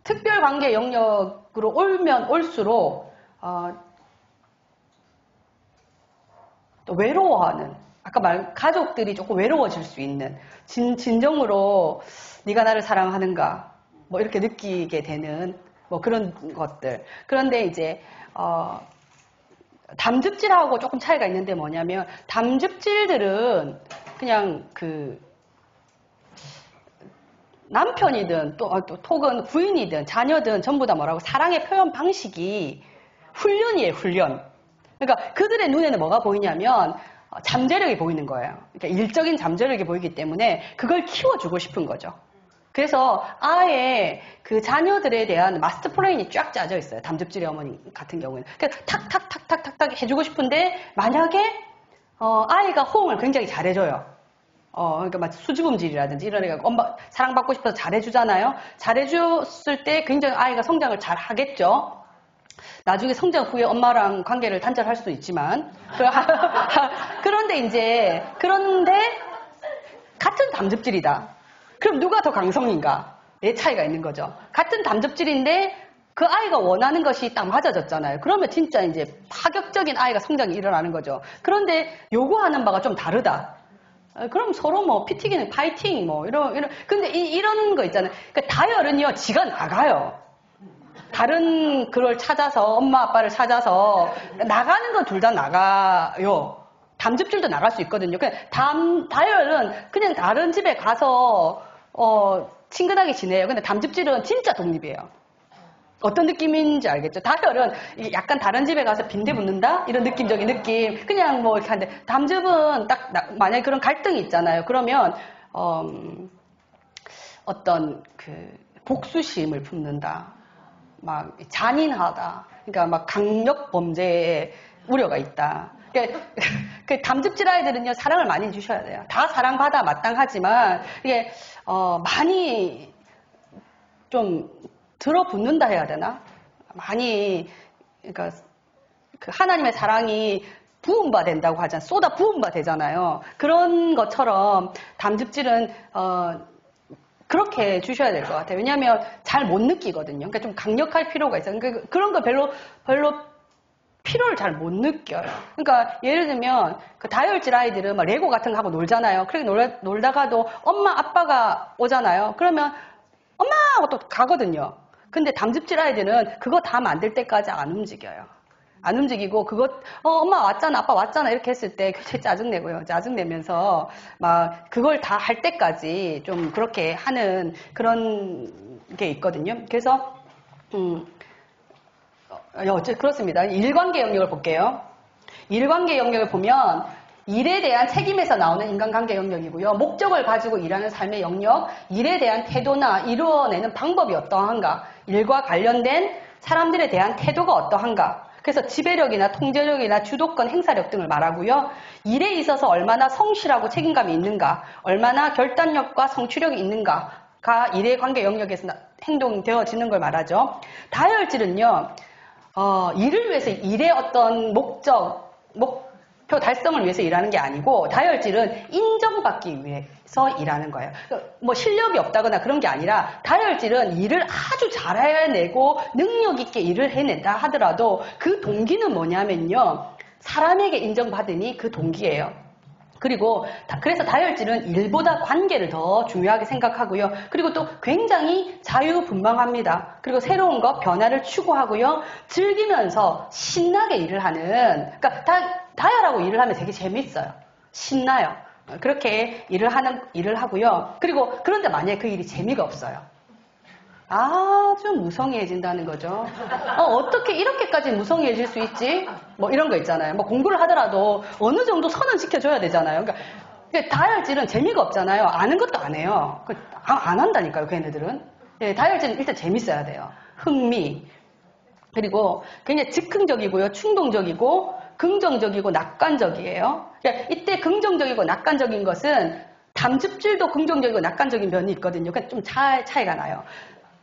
특별관계 영역으로 오면 올수록 또 외로워하는 아까 가족들이 조금 외로워질 수 있는 진정으로 네가 나를 사랑하는가 뭐 이렇게 느끼게 되는 뭐 그런 것들. 그런데 이제 담즙질하고 조금 차이가 있는데 뭐냐면 담즙질들은 그냥 남편이든 또 혹은 부인이든 자녀든 전부 다 뭐라고 사랑의 표현 방식이 훈련이에요, 훈련. 그러니까 그들의 눈에는 뭐가 보이냐면 잠재력이 보이는 거예요. 그러니까 일적인 잠재력이 보이기 때문에 그걸 키워주고 싶은 거죠. 그래서 아예 그 자녀들에 대한 마스터 플랜이 쫙 짜져 있어요. 담즙질의 어머니 같은 경우에는. 그러니까 탁탁탁탁탁탁 해주고 싶은데 만약에 아이가 호응을 굉장히 잘해줘요. 그러니까 막 수줍음질이라든지 이런 애가 엄마 사랑받고 싶어서 잘해주잖아요. 잘해줬을 때 굉장히 아이가 성장을 잘 하겠죠. 나중에 성장 후에 엄마랑 관계를 단절할 수도 있지만 그런데 같은 담즙질이다. 그럼 누가 더 강성인가? 내 차이가 있는 거죠. 같은 담즙질인데 그 아이가 원하는 것이 딱 맞아졌잖아요. 그러면 진짜 이제 파격적인 아이가 성장이 일어나는 거죠. 그런데 요구하는 바가 좀 다르다. 그럼 서로 뭐 피튀기는 파이팅 뭐 이런 근데 이런 거 있잖아요. 그러니까 다혈은요 지가 나가요. 다른 그걸 찾아서 엄마 아빠를 찾아서 나가는 건 둘 다 나가요. 담즙질도 나갈 수 있거든요. 그냥 다혈은 그냥 다른 집에 가서 친근하게 지내요. 근데 담즙질은 진짜 독립이에요. 어떤 느낌인지 알겠죠? 다혈은 약간 다른 집에 가서 빈대 붙는다? 이런 느낌적인 느낌. 그냥 뭐 이렇게 하는데, 담즙은 만약에 그런 갈등이 있잖아요. 그러면, 어떤 복수심을 품는다. 막 잔인하다. 그러니까 막 강력 범죄의 우려가 있다. 그러니까 그 담즙질 아이들은요, 사랑을 많이 주셔야 돼요. 다 사랑받아 마땅하지만, 이게, 많이 좀 들어붙는다 해야 되나? 많이, 그러니까, 그 하나님의 사랑이 부음바 된다고 하잖아요. 쏟아 부음바 되잖아요. 그런 것처럼 담즙질은, 그렇게 주셔야 될 것 같아요. 왜냐하면 잘 못 느끼거든요. 그러니까 좀 강력할 필요가 있어요. 그러니까 그런 거 별로 필요를 잘 못 느껴요. 그러니까 예를 들면 그 다혈질 아이들은 막 레고 같은 거 하고 놀잖아요. 그렇게 놀다가도 엄마 아빠가 오잖아요. 그러면 엄마 하고 또 가거든요. 근데 담즙질 아이들은 그거 다 만들 때까지 안 움직여요. 안 움직이고 엄마 왔잖아, 아빠 왔잖아 이렇게 했을 때 굉장히 짜증내고요. 짜증내면서 막 그걸 다 할 때까지 좀 그렇게 하는 그런 게 있거든요. 그래서 그렇습니다. 일관계 영역을 볼게요. 일관계 영역을 보면 일에 대한 책임에서 나오는 인간관계 영역이고요. 목적을 가지고 일하는 삶의 영역, 일에 대한 태도나 이루어내는 방법이 어떠한가, 일과 관련된 사람들에 대한 태도가 어떠한가, 그래서 지배력이나 통제력이나 주도권, 행사력 등을 말하고요. 일에 있어서 얼마나 성실하고 책임감이 있는가, 얼마나 결단력과 성취력이 있는가가 일의 관계 영역에서 행동되어지는 걸 말하죠. 다혈질은요. 일을 위해서 일의 어떤 목표 달성을 위해서 일하는 게 아니고 다혈질은 인정받기 위해서 일하는 거예요. 뭐 실력이 없다거나 그런 게 아니라 다혈질은 일을 아주 잘 해내고 능력 있게 일을 해낸다 하더라도 그 동기는 뭐냐면요. 사람에게 인정받으니 그 동기예요. 그리고 그래서 다혈질은 일보다 관계를 더 중요하게 생각하고요. 그리고 또 굉장히 자유분방합니다. 그리고 새로운 것, 변화를 추구하고요. 즐기면서 신나게 일을 하는, 그러니까 다혈하고 일을 하면 되게 재밌어요. 신나요. 그렇게 일을 하고요. 그리고 그런데 만약에 그 일이 재미가 없어요. 아주 무성의해진다는 거죠. 어떻게 이렇게까지 무성의해질 수 있지? 뭐 이런 거 있잖아요. 뭐 공부를 하더라도 어느 정도 선은 지켜줘야 되잖아요. 그러니까 다혈질은 재미가 없잖아요. 아는 것도 안 해요. 안 한다니까요, 걔네들은. 예, 다혈질은 일단 재밌어야 돼요. 흥미. 그리고 굉장히 즉흥적이고요. 충동적이고 긍정적이고 낙관적이에요. 그러니까 이때 긍정적이고 낙관적인 것은 담즙질도 긍정적이고 낙관적인 면이 있거든요. 그러니까 좀 차이가 나요.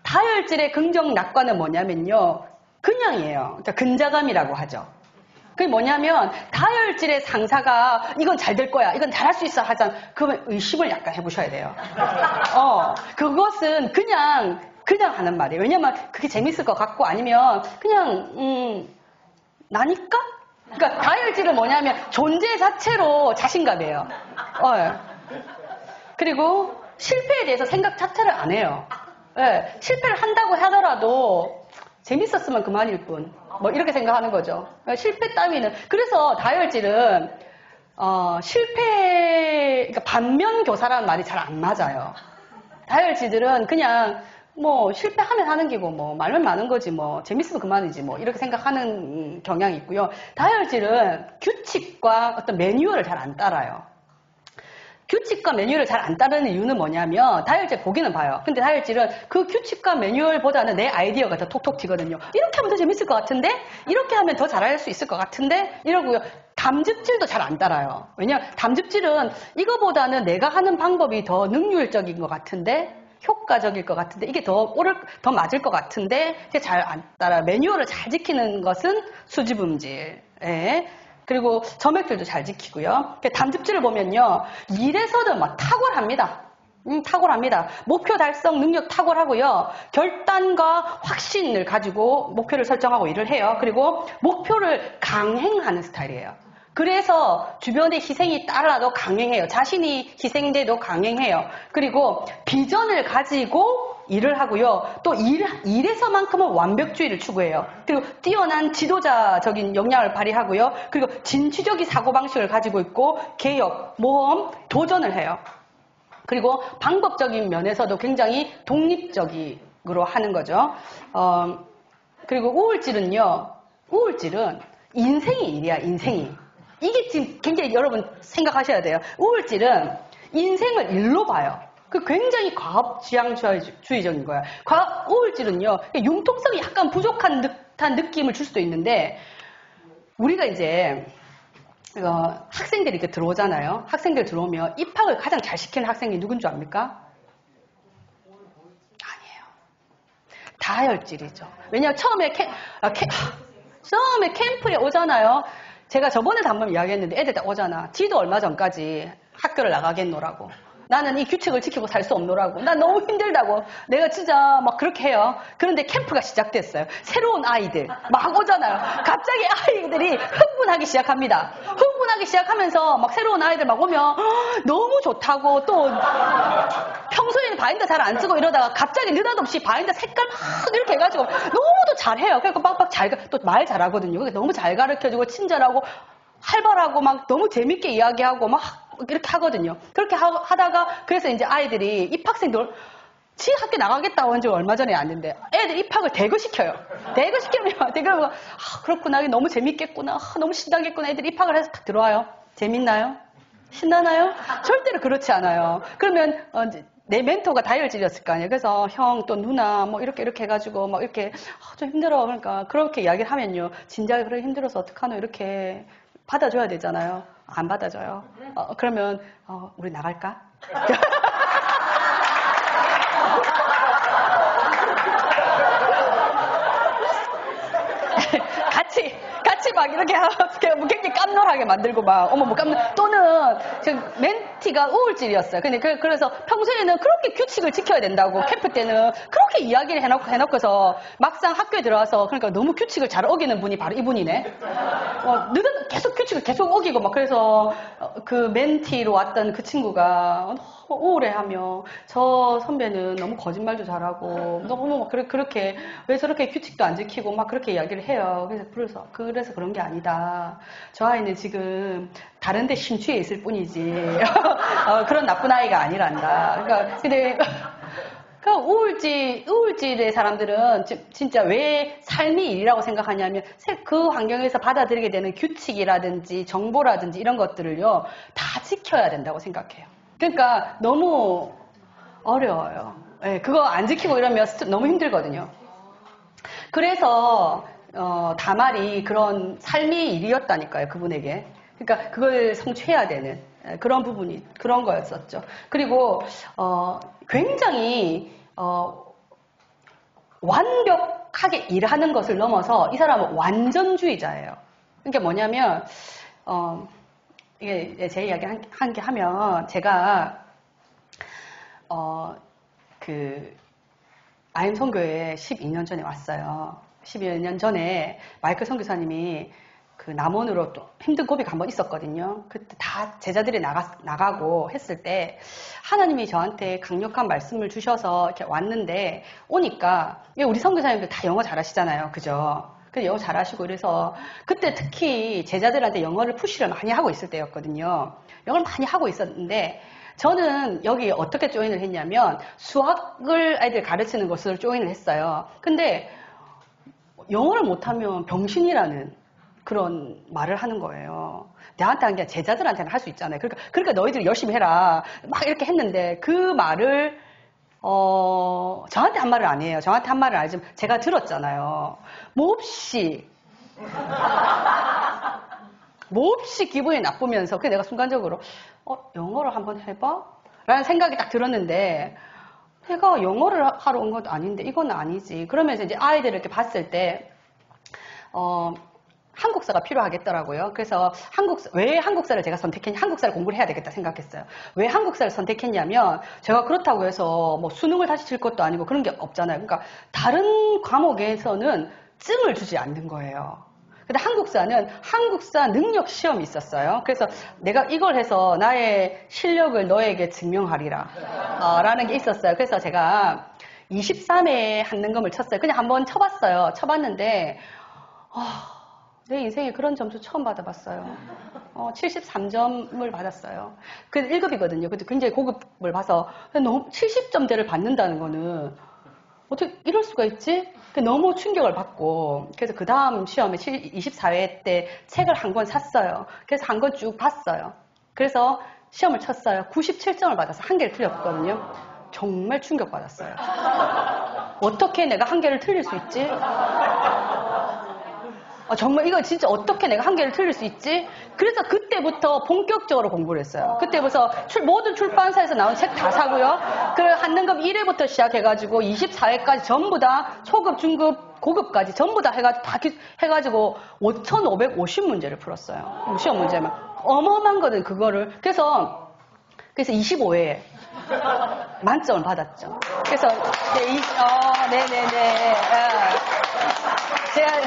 다혈질의 긍정 낙관은 뭐냐면요. 그냥이에요. 그러니까 근자감이라고 하죠. 그게 뭐냐면 다혈질의 상사가 이건 잘 될 거야. 이건 잘할 수 있어 하잖아. 그러면 의심을 약간 해보셔야 돼요. 그것은 그냥 하는 말이에요. 왜냐면 그게 재밌을 것 같고 아니면 그냥 나니까? 그러니까 다혈질은 뭐냐면 존재 자체로 자신감이에요. 그리고 실패에 대해서 생각 자체를 안 해요. 네, 실패를 한다고 하더라도 재밌었으면 그만일 뿐. 뭐 이렇게 생각하는 거죠. 실패 따위는. 그래서 다혈질은 그러니까 반면교사라는 말이 잘 안 맞아요. 다혈질들은 그냥 뭐 실패하면 하는 기고 뭐 말면 많은 거지 뭐 재밌으면 그만이지 뭐 이렇게 생각하는 경향이 있고요. 다혈질은 규칙과 어떤 매뉴얼을 잘 안 따라요. 규칙과 매뉴얼을 잘 안 따르는 이유는 뭐냐면 다혈질 보기는 봐요. 근데 다혈질은 그 규칙과 매뉴얼보다는 내 아이디어가 더 톡톡 튀거든요. 이렇게 하면 더 재밌을 것 같은데? 이렇게 하면 더 잘할 수 있을 것 같은데? 이러고요. 담즙질도 잘 안 따라요. 왜냐면 담즙질은 이거보다는 내가 하는 방법이 더 능률적인 것 같은데 효과적일 것 같은데 이게 더 맞을 것 같은데 이게 잘 안 따라요. 매뉴얼을 잘 지키는 것은 수지분질. 예. 그리고 점액질도 잘 지키고요. 담즙질을 보면요. 일에서도 막 탁월합니다. 탁월합니다. 목표 달성 능력 탁월하고요. 결단과 확신을 가지고 목표를 설정하고 일을 해요. 그리고 목표를 강행하는 스타일이에요. 그래서 주변의 희생이 따라도 강행해요. 자신이 희생돼도 강행해요. 그리고 비전을 가지고 일을 하고요. 또 일에서만큼은 완벽주의를 추구해요. 그리고 뛰어난 지도자적인 역량을 발휘하고요. 그리고 진취적인 사고방식을 가지고 있고 개혁, 모험, 도전을 해요. 그리고 방법적인 면에서도 굉장히 독립적으로 하는 거죠. 그리고 우울질은 인생이 일이야, 인생이. 이게 지금 굉장히 여러분 생각하셔야 돼요. 우울질은 인생을 일로 봐요. 그 굉장히 과업지향주의적인 거야. 우울질은요, 융통성이 약간 부족한 듯한 느낌을 줄 수도 있는데, 우리가 이제 학생들이 이렇게 들어오잖아요. 학생들 들어오면 입학을 가장 잘 시키는 학생이 누군 줄 압니까? 아니에요. 다혈질이죠. 왜냐하면 처음에 캠프에 오잖아요. 제가 저번에도 한번 이야기했는데 애들 다 오잖아. 지도 얼마 전까지 학교를 나가겠노라고. 나는 이 규칙을 지키고 살 수 없노라고. 난 너무 힘들다고. 내가 진짜 막 그렇게 해요. 그런데 캠프가 시작됐어요. 새로운 아이들 막 오잖아요. 갑자기 아이들이 흥분하기 시작합니다. 흥분하기 시작하면서 막 새로운 아이들 막 오면 너무 좋다고 또 평소에는 바인더 잘 안 쓰고 이러다가 갑자기 느닷없이 바인더 색깔 막 이렇게 해가지고 너무도 잘해요. 그러니까 빡빡 또 말 잘하거든요. 너무 잘 가르쳐주고 친절하고 활발하고 막 너무 재밌게 이야기하고 막 이렇게 하거든요. 그렇게 하다가 그래서 이제 아이들이 입학생들 지 학교 나가겠다고 한 지 얼마 전에 왔는데 애들 입학을 대거시켜요. 대거시키면 그러면 그렇구나. 너무 재밌겠구나. 너무 신나겠구나. 애들 입학을 해서 딱 들어와요. 재밌나요? 신나나요? 절대로 그렇지 않아요. 그러면 내 멘토가 다혈질이었을 거 아니에요. 그래서 형 또 누나 뭐 이렇게 해가지고 막 이렇게 좀 힘들어. 그러니까 그렇게 이야기를 하면요. 진작에 그래 힘들어서 어떡하노 이렇게 받아줘야 되잖아요. 안 받아줘요. 그러면 우리 나갈까? 같이 막 이렇게 굉장히 깜놀하게 만들고 막 어머 뭐 깜놀 또는 멘티가 우울질이었어요. 근데 그래서 평소에는 그렇게 규칙을 지켜야 된다고 캠프 때는 그렇게 이야기를 해놓고서 막상 학교에 들어와서 그러니까 너무 규칙을 잘 어기는 분이 바로 이분이네. 계속 규칙을 계속 어기고 막 그래서 그 멘티로 왔던 그 친구가 너무 우울해하며 저 선배는 너무 거짓말도 잘하고 너무 막 그렇게 왜 저렇게 규칙도 안 지키고 막 그렇게 이야기를 해요. 그래서 그런 게 아니다. 저 아이는 지금 다른 데 심취해 있을 뿐이지 그런 나쁜 아이가 아니란다. 근데 우울질의 사람들은 진짜 왜 삶이 일이라고 생각하냐면 그 환경에서 받아들이게 되는 규칙이라든지 정보라든지 이런 것들을요 다 지켜야 된다고 생각해요. 그러니까 너무 어려워요. 네, 그거 안 지키고 이러면 너무 힘들거든요. 그래서 다말이 그런 삶의 일이었다니까요, 그분에게. 그러니까 그걸 성취해야 되는 그런 부분이 그런 거였었죠. 그리고 굉장히 완벽하게 일하는 것을 넘어서 이 사람은 완전주의자예요. 그러니까 뭐냐면 이게 제 이야기 한 게 하면 제가 IM 선교에 12년 전에 왔어요. 12년 전에 마이클 선교사님이 그 남원으로 또 힘든 고비가 한번 있었거든요. 그때 다 제자들이 나가고 했을 때 하나님이 저한테 강력한 말씀을 주셔서 이렇게 왔는데 오니까 우리 선교사님들 다 영어 잘하시잖아요. 그죠? 그래서 영어 잘하시고 그래서 그때 특히 제자들한테 영어를 푸시를 많이 하고 있을 때였거든요. 영어를 많이 하고 있었는데 저는 여기 어떻게 조인을 했냐면 수학을 아이들 가르치는 것을 조인을 했어요. 근데 영어를 못하면 병신이라는 그런 말을 하는 거예요. 나한테 한 게 제자들한테는 할 수 있잖아요. 그러니까 너희들이 열심히 해라. 막 이렇게 했는데 그 말을 저한테 한 말을 아니에요. 저한테 한 말을 아니지만 제가 들었잖아요. 몹시 기분이 나쁘면서 그래서 내가 순간적으로 영어를 한번 해봐? 라는 생각이 딱 들었는데 내가 영어를 하러 온 것도 아닌데 이건 아니지. 그러면서 이제 아이들을 이렇게 봤을 때 한국사가 필요하겠더라고요. 그래서 왜 한국사를 제가 선택했냐? 한국사를 공부를 해야 되겠다 생각했어요. 왜 한국사를 선택했냐면 제가 그렇다고 해서 뭐 수능을 다시 칠 것도 아니고 그런 게 없잖아요. 그러니까 다른 과목에서는 증을 주지 않는 거예요. 근데 한국사는 한국사 능력 시험이 있었어요. 그래서 내가 이걸 해서 나의 실력을 너에게 증명하리라 라는 게 있었어요. 그래서 제가 23회 한능검을 쳤어요. 그냥 한번 쳐봤어요. 쳐봤는데 내 인생에 그런 점수 처음 받아봤어요. 73점을 받았어요. 그 1급이거든요. 근데 굉장히 고급을 봐서 너무 70점대를 받는다는 거는 어떻게 이럴 수가 있지? 너무 충격을 받고 그래서 그 다음 시험에 24회 때 책을 한 권 샀어요. 그래서 한 권 쭉 봤어요. 그래서 시험을 쳤어요. 97점을 받아서 한 개를 틀렸거든요. 정말 충격받았어요. 어떻게 내가 한 개를 틀릴 수 있지? 정말 이거 진짜 어떻게 내가 한 개를 틀릴 수 있지? 그래서 그때부터 본격적으로 공부를 했어요. 그때부터 모든 출판사에서 나온 책 다 사고요. 그 한능급 1회부터 시작해가지고 24회까지 전부 다 초급, 중급, 고급까지 전부 다 해가지고 5,550문제를 풀었어요. 시험 문제만. 어마어마한 거든, 그거를. 그래서 25회에 만점을 받았죠. 그래서, 네네네. 제가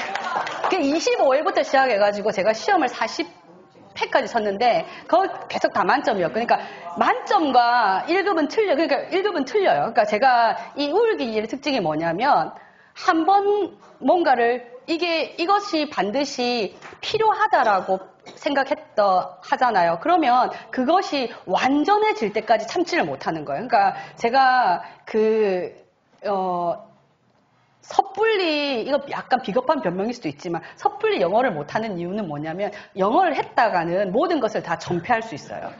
25회부터 시작해가지고 제가 시험을 40회까지 쳤는데 그거 계속 다 만점이었고, 그러니까 만점과 1급은 틀려. 그러니까 1급은 틀려요. 그러니까 제가 이 우울기질의 특징이 뭐냐면 한 번 뭔가를 이것이 반드시 필요하다라고 하잖아요. 그러면 그것이 완전해질 때까지 참지를 못하는 거예요. 그러니까 제가 섣불리, 이거 약간 비겁한 변명일 수도 있지만, 섣불리 영어를 못하는 이유는 뭐냐면, 영어를 했다가는 모든 것을 다 전폐할 수 있어요.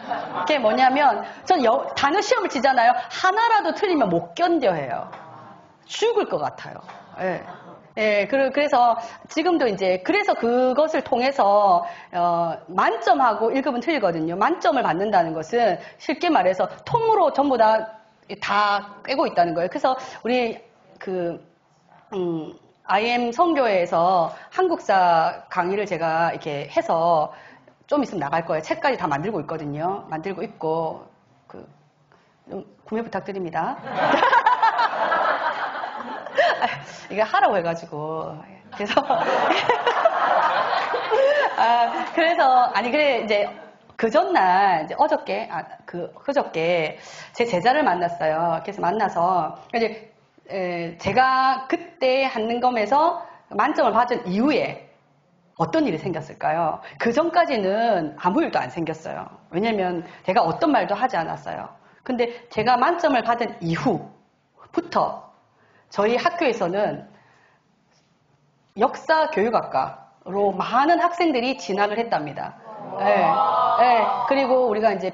그게 뭐냐면, 전 단어 시험을 치잖아요. 하나라도 틀리면 못 견뎌해요. 죽을 것 같아요. 예. 예, 그래서 지금도 이제, 그래서 그것을 통해서, 만점하고 1급은 틀리거든요. 만점을 받는다는 것은 쉽게 말해서 통으로 전부 다 꿰고 있다는 거예요. 그래서 우리 IM 성교회에서 한국사 강의를 제가 이렇게 해서 좀 있으면 나갈 거예요. 책까지 다 만들고 있거든요. 만들고 있고, 구매 부탁드립니다. 이게 하라고 해가지고. 그래서, 그래, 이제, 그 전날, 이제 그저께 제 제자를 만났어요. 그래서 만나서, 이제, 제가 그때 한능검에서 만점을 받은 이후에 어떤 일이 생겼을까요? 그 전까지는 아무 일도 안 생겼어요. 왜냐면 제가 어떤 말도 하지 않았어요. 근데 제가 만점을 받은 이후부터 저희 학교에서는 역사교육학과로 많은 학생들이 진학을 했답니다. 네. 그리고 우리가 이제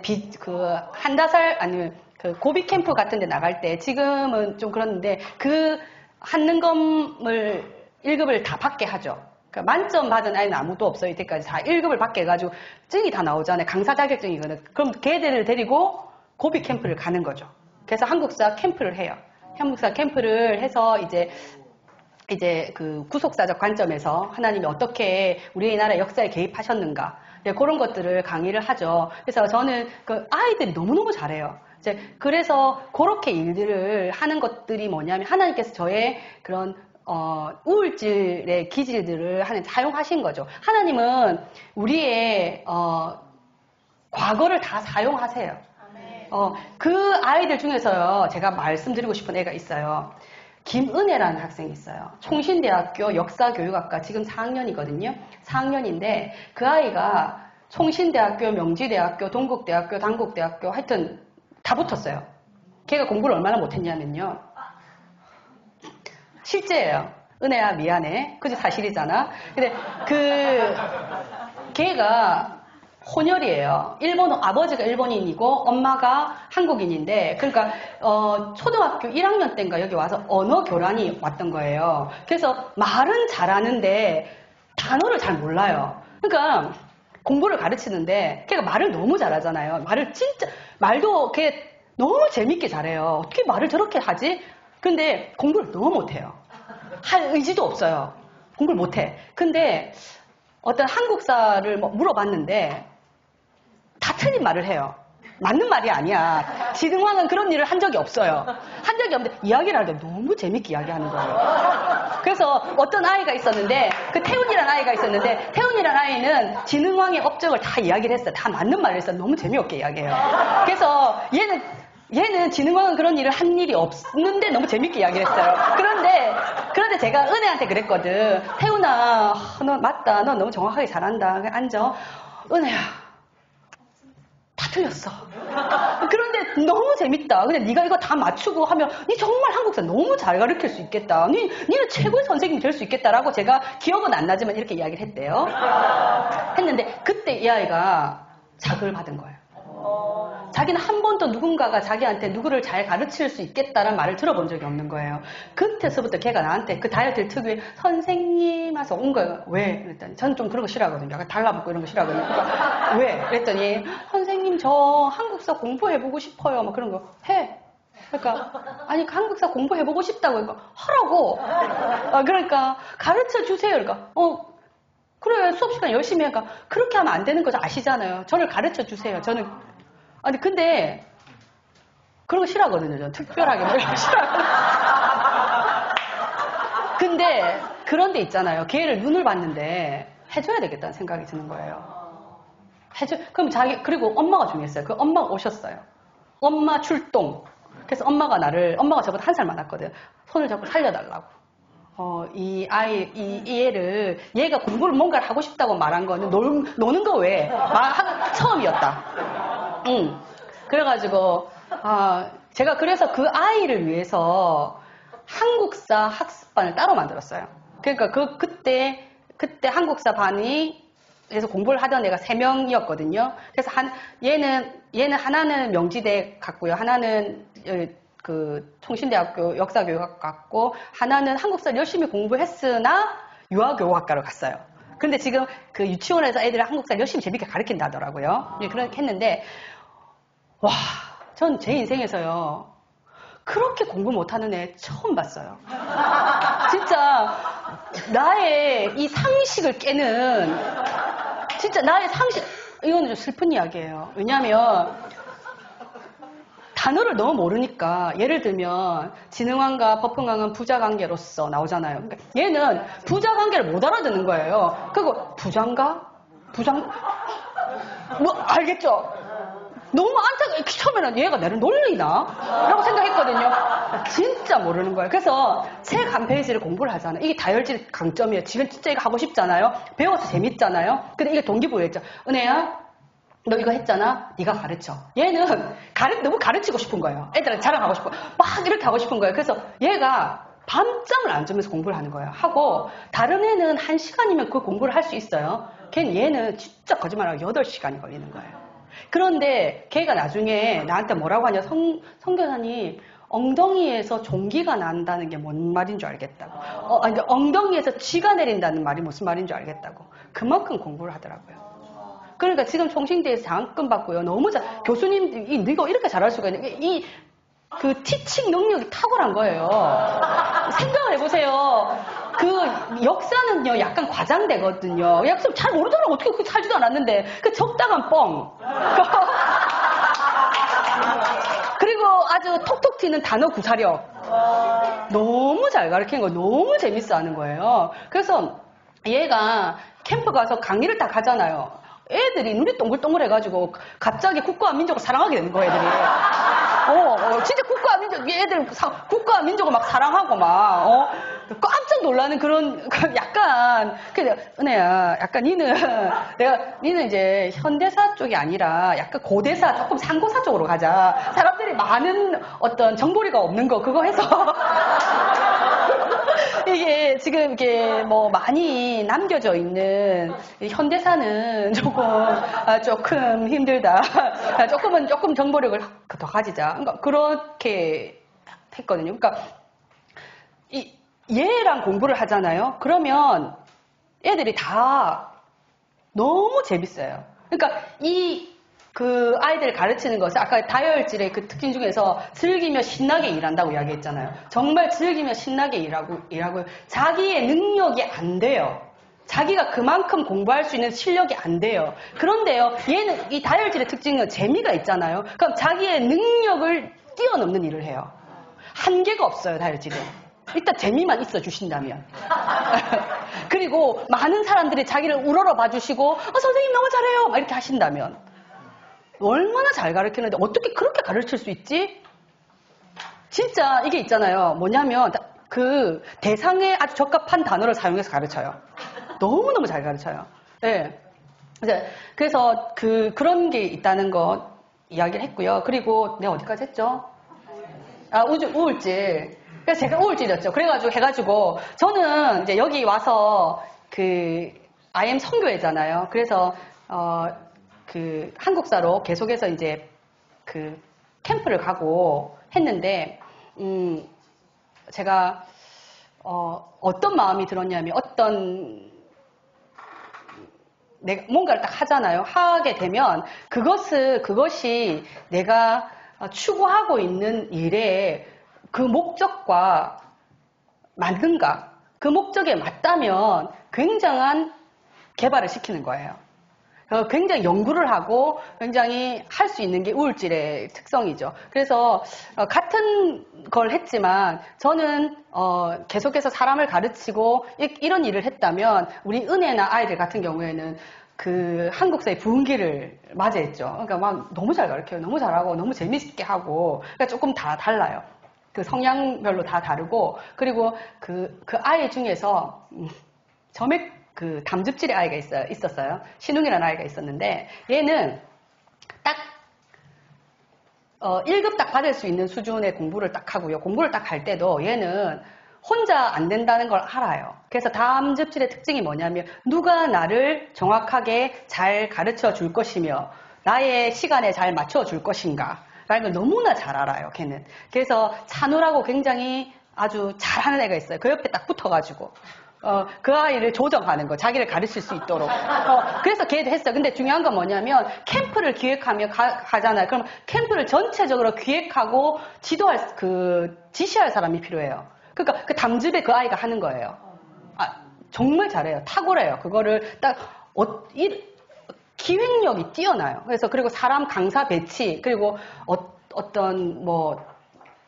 고비 캠프 같은 데 나갈 때, 지금은 좀 그렇는데, 한능검을 1급을 다 받게 하죠. 그러니까 만점 받은 아이는 아무도 없어요. 이때까지 다 1급을 받게 해가지고, 증이 다 나오잖아요. 강사 자격증이거든. 그럼 걔들을 데리고 고비 캠프를 가는 거죠. 그래서 한국사 캠프를 해요. 한국사 캠프를 해서 이제 구속사적 관점에서 하나님이 어떻게 우리나라 역사에 개입하셨는가. 그런 것들을 강의를 하죠. 그래서 저는 아이들이 너무너무 잘해요. 그래서 그렇게 일들을 하는 것들이 뭐냐면 하나님께서 저의 그런 우울질의 기질들을 사용하신 거죠. 하나님은 우리의 과거를 다 사용하세요. 그 아이들 중에서요, 제가 말씀드리고 싶은 애가 있어요. 김은혜라는 학생이 있어요. 총신대학교 역사교육학과 지금 4학년이거든요. 4학년인데 그 아이가 총신대학교, 명지대학교, 동국대학교, 단국대학교 하여튼 다 붙었어요. 걔가 공부를 얼마나 못했냐면요. 실제예요. 은혜야 미안해. 그게 사실이잖아. 근데 걔가 혼혈이에요. 아버지가 일본인이고 엄마가 한국인인데, 그러니까 초등학교 1학년 때인가 여기 와서 언어 교란이 왔던 거예요. 그래서 말은 잘하는데 단어를 잘 몰라요. 그러니까 공부를 가르치는데 걔가 말을 너무 잘하잖아요. 말도 걔 너무 재밌게 잘해요. 어떻게 말을 저렇게 하지? 근데 공부를 너무 못해요. 할 의지도 없어요. 공부를 못해. 근데 어떤 한국사를 물어봤는데 다 틀린 말을 해요. 맞는 말이 아니야. 지능왕은 그런 일을 한 적이 없어요. 한 적이 없는데 이야기를 할 때 너무 재밌게 이야기하는 거예요. 그래서 어떤 아이가 있었는데, 태훈이라는 아이가 있었는데, 태훈이라는 아이는 지능왕의 업적을 다 이야기를 했어요. 다 맞는 말을 했어요. 너무 재미없게 이야기해요. 그래서 얘는 지능왕은 그런 일을 한 일이 없는데 너무 재밌게 이야기를 했어요. 그런데 제가 은혜한테 그랬거든. 태훈아, 너 맞다. 너 너무 정확하게 잘한다. 앉아. 은혜야, 다 틀렸어. 그런데 너무 재밌다. 근데 네가 이거 다 맞추고 하면 니 정말 한국사 너무 잘 가르칠 수 있겠다. 니는 최고의 선생님이 될 수 있겠다라고 제가 기억은 안 나지만 이렇게 이야기를 했대요. 했는데 그때 이 아이가 자극을 받은 거예요. 자기는 한 번도 누군가가 자기한테 누구를 잘 가르칠 수 있겠다는 말을 들어본 적이 없는 거예요. 그때서부터 걔가 나한테 그 다이어트 특유의 선생님 하서 온 거예요. 왜? 그랬더니 저는 좀 그런 거 싫어하거든요. 약간 달라붙고 이런 거 싫어하거든요. 그러니까 왜? 그랬더니 선생님 저 한국사 공부해보고 싶어요. 막 그런 거 해. 그러니까 아니 한국사 공부해보고 싶다고 그러니까 하라고. 그러니까 가르쳐 주세요. 그러니까 그래 수업 시간 열심히 하니까 그렇게 하면 안 되는 거 아시잖아요. 저를 가르쳐 주세요. 저는 아니 근데 그런 거 싫어하거든요. 저는 특별하게 그런 거 싫어하거든요. 근데 그런 데 있잖아요. 걔를 눈을 봤는데 해줘야 되겠다는 생각이 드는 거예요. 그럼 그리고 엄마가 중요했어요. 그 엄마가 오셨어요. 엄마 출동. 그래서 엄마가 저보다 한 살 많았거든. 손을 잡고 살려달라고. 이 애를, 얘가 공부를 뭔가를 하고 싶다고 말한 거는 노는 거 외에 처음이었다. 그래가지고, 제가 그래서 그 아이를 위해서 한국사 학습반을 따로 만들었어요. 그러니까 그때 한국사 반이 그래서 공부를 하던 애가 3명이었거든요. 그래서 얘는 하나는 명지대 갔고요. 하나는 그 통신대학교 역사교육학 갔고, 하나는 한국사를 열심히 공부했으나 유아교육학과로 갔어요. 근데 지금 그 유치원에서 애들을 한국사를 열심히 재밌게 가르친다더라고요. 그렇게 했는데, 와, 전 제 인생에서요. 그렇게 공부 못하는 애 처음 봤어요. 진짜 나의 이 상식을 깨는 진짜 나의 이건 좀 슬픈 이야기예요. 왜냐하면 단어를 너무 모르니까 예를 들면 지능왕과 법흥왕은 부자관계로서 나오잖아요. 그러니까 얘는 부자관계를 못 알아듣는 거예요. 그리고 부장가? 뭐 알겠죠? 너무 처음에는 얘가 나를 놀리나? 라고 생각했거든요. 진짜 모르는 거예요. 그래서 책 한 페이지를 공부를 하잖아요. 이게 다혈질 강점이에요. 지금 진짜 이거 하고 싶잖아요. 배워서 재밌잖아요. 근데 이게 동기부여했죠. 은혜야, 너 이거 했잖아? 네가 가르쳐. 얘는 너무 가르치고 싶은 거예요. 애들한테 자랑하고 싶고 막 이렇게 하고 싶은 거예요. 그래서 얘가 밤잠을 안 자면서 공부를 하는 거예요. 하고 다른 애는 1시간이면 그 공부를 할 수 있어요. 얘는 진짜 거짓말하고 8시간이 걸리는 거예요. 그런데 걔가 나중에 나한테 뭐라고 하냐, 성교사님, 엉덩이에서 종기가 난다는 게 뭔 말인 줄 알겠다고. 엉덩이에서 쥐가 내린다는 말이 무슨 말인 줄 알겠다고. 그만큼 공부를 하더라고요. 그러니까 지금 총신대에서 장학금 받고요. 너무 교수님, 네가 이렇게 잘할 수가 있는, 그 티칭 능력이 탁월한 거예요. 생각을 해보세요. 그 역사는요 약간 과장되거든요. 역사 잘 모르더라고. 어떻게 그렇게 살지도 않았는데 그 적당한 뻥. 그리고 아주 톡톡 튀는 단어 구사력. 너무 잘 가르치는 거 너무 재밌어 하는 거예요. 그래서 얘가 캠프 가서 강의를 딱 하잖아요. 애들이 눈이 동글동글해가지고 갑자기 국가와 민족을 사랑하게 되는 거예요, 애들이. 진짜 국가와 민족, 애들 국가와 민족을 막 사랑하고 막, 깜짝 놀라는 그런, 약간, 은혜야, 약간 니는 이제 현대사 쪽이 아니라 약간 고대사, 조금 상고사 쪽으로 가자. 사람들이 많은 어떤 정보리가 없는 거, 그거 해서. 이게 지금 이게 뭐 많이 남겨져 있는 현대사는 조금 힘들다. 조금 정보력을 더 가지자. 그러니까 그렇게 했거든요. 그러니까 얘랑 공부를 하잖아요. 그러면 애들이 다 너무 재밌어요. 그러니까 그 아이들을 가르치는 것은 아까 다혈질의 그 특징 중에서 즐기며 신나게 일한다고 이야기했잖아요. 정말 즐기며 신나게 일하고 자기의 능력이 안 돼요. 자기가 그만큼 공부할 수 있는 실력이 안 돼요. 그런데요, 얘는 이 다혈질의 특징은 재미가 있잖아요. 그럼 자기의 능력을 뛰어넘는 일을 해요. 한계가 없어요, 다혈질은. 일단 재미만 있어 주신다면. 그리고 많은 사람들이 자기를 우러러 봐주시고 선생님 너무 잘해요 막 이렇게 하신다면 얼마나 잘 가르치는데 어떻게 그렇게 가르칠 수 있지? 진짜 이게 있잖아요. 뭐냐면 그 대상에 아주 적합한 단어를 사용해서 가르쳐요. 너무너무 잘 가르쳐요. 네. 그래서 그런 게 있다는 거 이야기를 했고요. 그리고 내가 어디까지 했죠? 우울질. 그래서 제가 우울질이었죠. 해가지고 저는 이제 여기 와서 IM 선교회잖아요. 그래서 그 한국사로 계속해서 이제 그 캠프를 가고 했는데 제가 어떤 마음이 들었냐면 내가 뭔가를 딱 하잖아요. 하게 되면 그것이 내가 추구하고 있는 일의 그 목적과 맞는가? 그 목적에 맞다면 굉장한 개발을 시키는 거예요. 굉장히 연구를 하고 굉장히 할 수 있는 게 우울질의 특성이죠. 그래서 같은 걸 했지만 저는 계속해서 사람을 가르치고 이런 일을 했다면 우리 은혜나 아이들 같은 경우에는 그 한국사의 부흥기를 맞이했죠. 그러니까 막 너무 잘 가르쳐요. 너무 잘하고 너무 재밌게 하고 그러니까 조금 다 달라요. 그 성향별로 다 다르고 그리고 그 아이 중에서 그 담즙질의 아이가 있었어요. 신웅이라는 아이가 있었는데 얘는 딱 1급 딱 받을 수 있는 수준의 공부를 딱 하고요. 공부를 딱 할 때도 얘는 혼자 안 된다는 걸 알아요. 그래서 담즙질의 특징이 뭐냐면 누가 나를 정확하게 잘 가르쳐 줄 것이며 나의 시간에 잘 맞춰 줄 것인가 라는 걸 너무나 잘 알아요. 걔는. 그래서 찬우라고 굉장히 아주 잘하는 애가 있어요. 그 옆에 딱 붙어가지고 그 아이를 조정하는 거, 자기를 가르칠 수 있도록. 그래서 걔도 했어요. 근데 중요한 건 뭐냐면 캠프를 기획하며 가잖아요. 그럼 캠프를 전체적으로 기획하고 지시할 사람이 필요해요. 그러니까 그 담즙에 그 아이가 하는 거예요. 정말 잘해요. 탁월해요. 그거를 딱 기획력이 뛰어나요. 그리고 사람 강사 배치, 그리고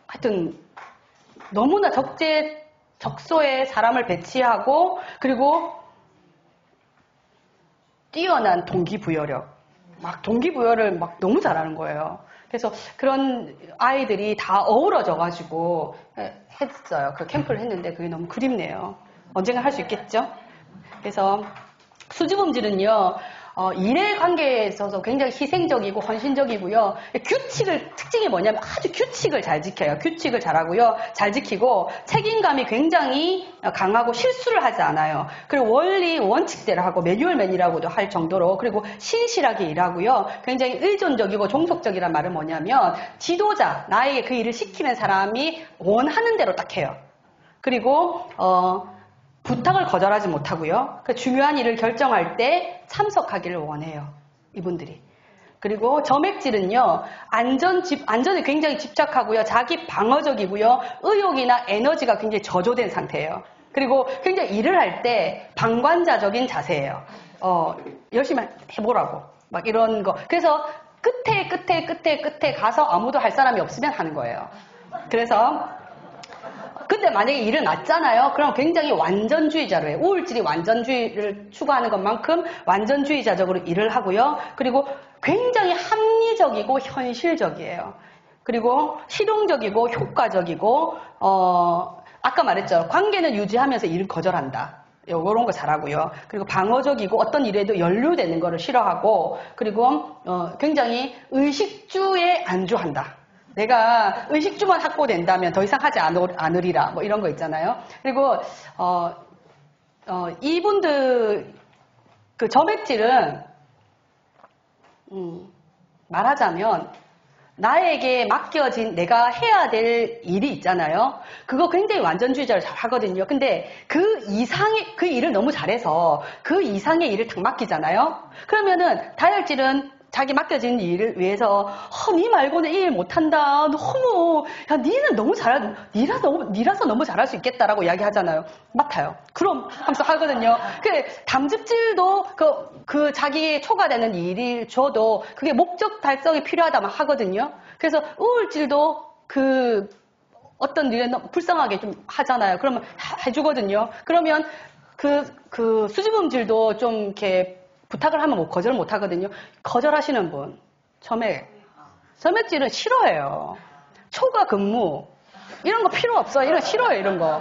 하여튼 너무나 적소에 사람을 배치하고 그리고 뛰어난 동기부여력 동기부여를 막 너무 잘하는 거예요. 그래서 그런 아이들이 다 어우러져 가지고 했어요. 그 캠프를 했는데 그게 너무 그립네요. 언젠가 할 수 있겠죠? 그래서 수줍음질은요 일의 관계에 있어서 굉장히 희생적이고 헌신적이고요. 특징이 뭐냐면 아주 규칙을 잘 지켜요. 규칙을 잘하고요. 잘 지키고 책임감이 굉장히 강하고 실수를 하지 않아요. 그리고 원리, 원칙대로 하고 매뉴얼맨이라고도 할 정도로 그리고 신실하게 일하고요. 굉장히 의존적이고 종속적이란 말은 뭐냐면 지도자, 나에게 그 일을 시키는 사람이 원하는 대로 딱 해요. 그리고 부탁을 거절하지 못하고요. 그 중요한 일을 결정할 때 참석하기를 원해요. 이분들이. 그리고 점액질은요. 안전에 굉장히 집착하고요. 자기 방어적이고요. 의욕이나 에너지가 굉장히 저조된 상태예요. 그리고 굉장히 일을 할 때 방관자적인 자세예요. 열심히 해보라고. 막 이런 거. 그래서 끝에 가서 아무도 할 사람이 없으면 하는 거예요. 그래서 근데 만약에 일을 맡잖아요. 그럼 굉장히 완전주의자로 해요. 우울질이 완전주의를 추구하는 것만큼 완전주의자적으로 일을 하고요. 그리고 굉장히 합리적이고 현실적이에요. 그리고 실용적이고 효과적이고 아까 말했죠. 관계는 유지하면서 일을 거절한다. 이런 거 잘하고요. 그리고 방어적이고 어떤 일에도 연루되는 거를 싫어하고 그리고 굉장히 의식주에 안주한다. 내가 의식주만 확보된다면 더 이상 하지 않으리라 뭐 이런 거 있잖아요. 그리고 이분들 그 점액질은 말하자면 나에게 맡겨진 내가 해야 될 일이 있잖아요. 그거 굉장히 완전주의자를 잘 하거든요. 근데 그 일을 너무 잘해서 그 이상의 일을 탁 맡기잖아요. 그러면은 다혈질은 자기 맡겨진 일을 위해서 니 말고는 이 일 못한다. 너무 니는 너무 니라서 너무 잘할 수 있겠다라고 이야기하잖아요. 맡아요. 그럼 하면서 하거든요. 담즙질도 그 자기의 초과되는 일이 줘도 그게 목적 달성이 필요하다면 하거든요. 그래서 우울질도 어떤 일에 불쌍하게 좀 하잖아요. 그러면 해주거든요. 그러면 그 수줍음질도 좀 이렇게 부탁을 하면 뭐 거절 못 하거든요. 거절하시는 분, 점액질은 싫어해요. 초과 근무, 이런 거 필요 없어. 이런 거 싫어요, 이런 거.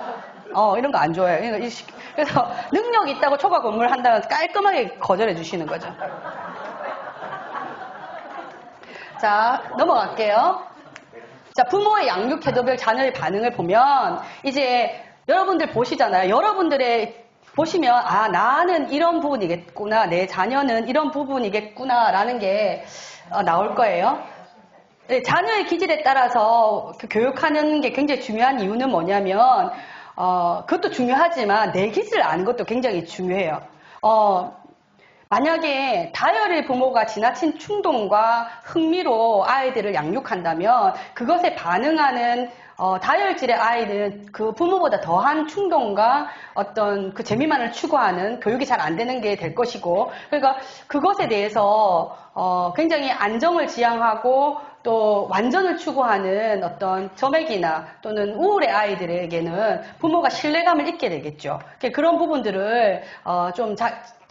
이런 거 안 좋아해요. 그래서 능력 있다고 초과 근무를 한다면 깔끔하게 거절해 주시는 거죠. 자, 넘어갈게요. 자, 부모의 양육 태도별 자녀의 반응을 보면 이제 여러분들 보시잖아요. 보시면 나는 이런 부분이겠구나. 내 자녀는 이런 부분이겠구나 라는 게 나올 거예요. 네, 자녀의 기질에 따라서 그 교육하는 게 굉장히 중요한 이유는 뭐냐면, 그것도 중요하지만 내 기질을 아는 것도 굉장히 중요해요. 만약에 다혈의 부모가 지나친 충동과 흥미로 아이들을 양육한다면 그것에 반응하는 다혈질의 아이는 그 부모보다 더한 충동과 어떤 그 재미만을 추구하는 교육이 잘 안 되는 게 될 것이고, 그러니까 그것에 대해서 굉장히 안정을 지향하고 또 완전을 추구하는 어떤 점액이나 또는 우울의 아이들에게는 부모가 신뢰감을 잊게 되겠죠. 그런 부분들을 좀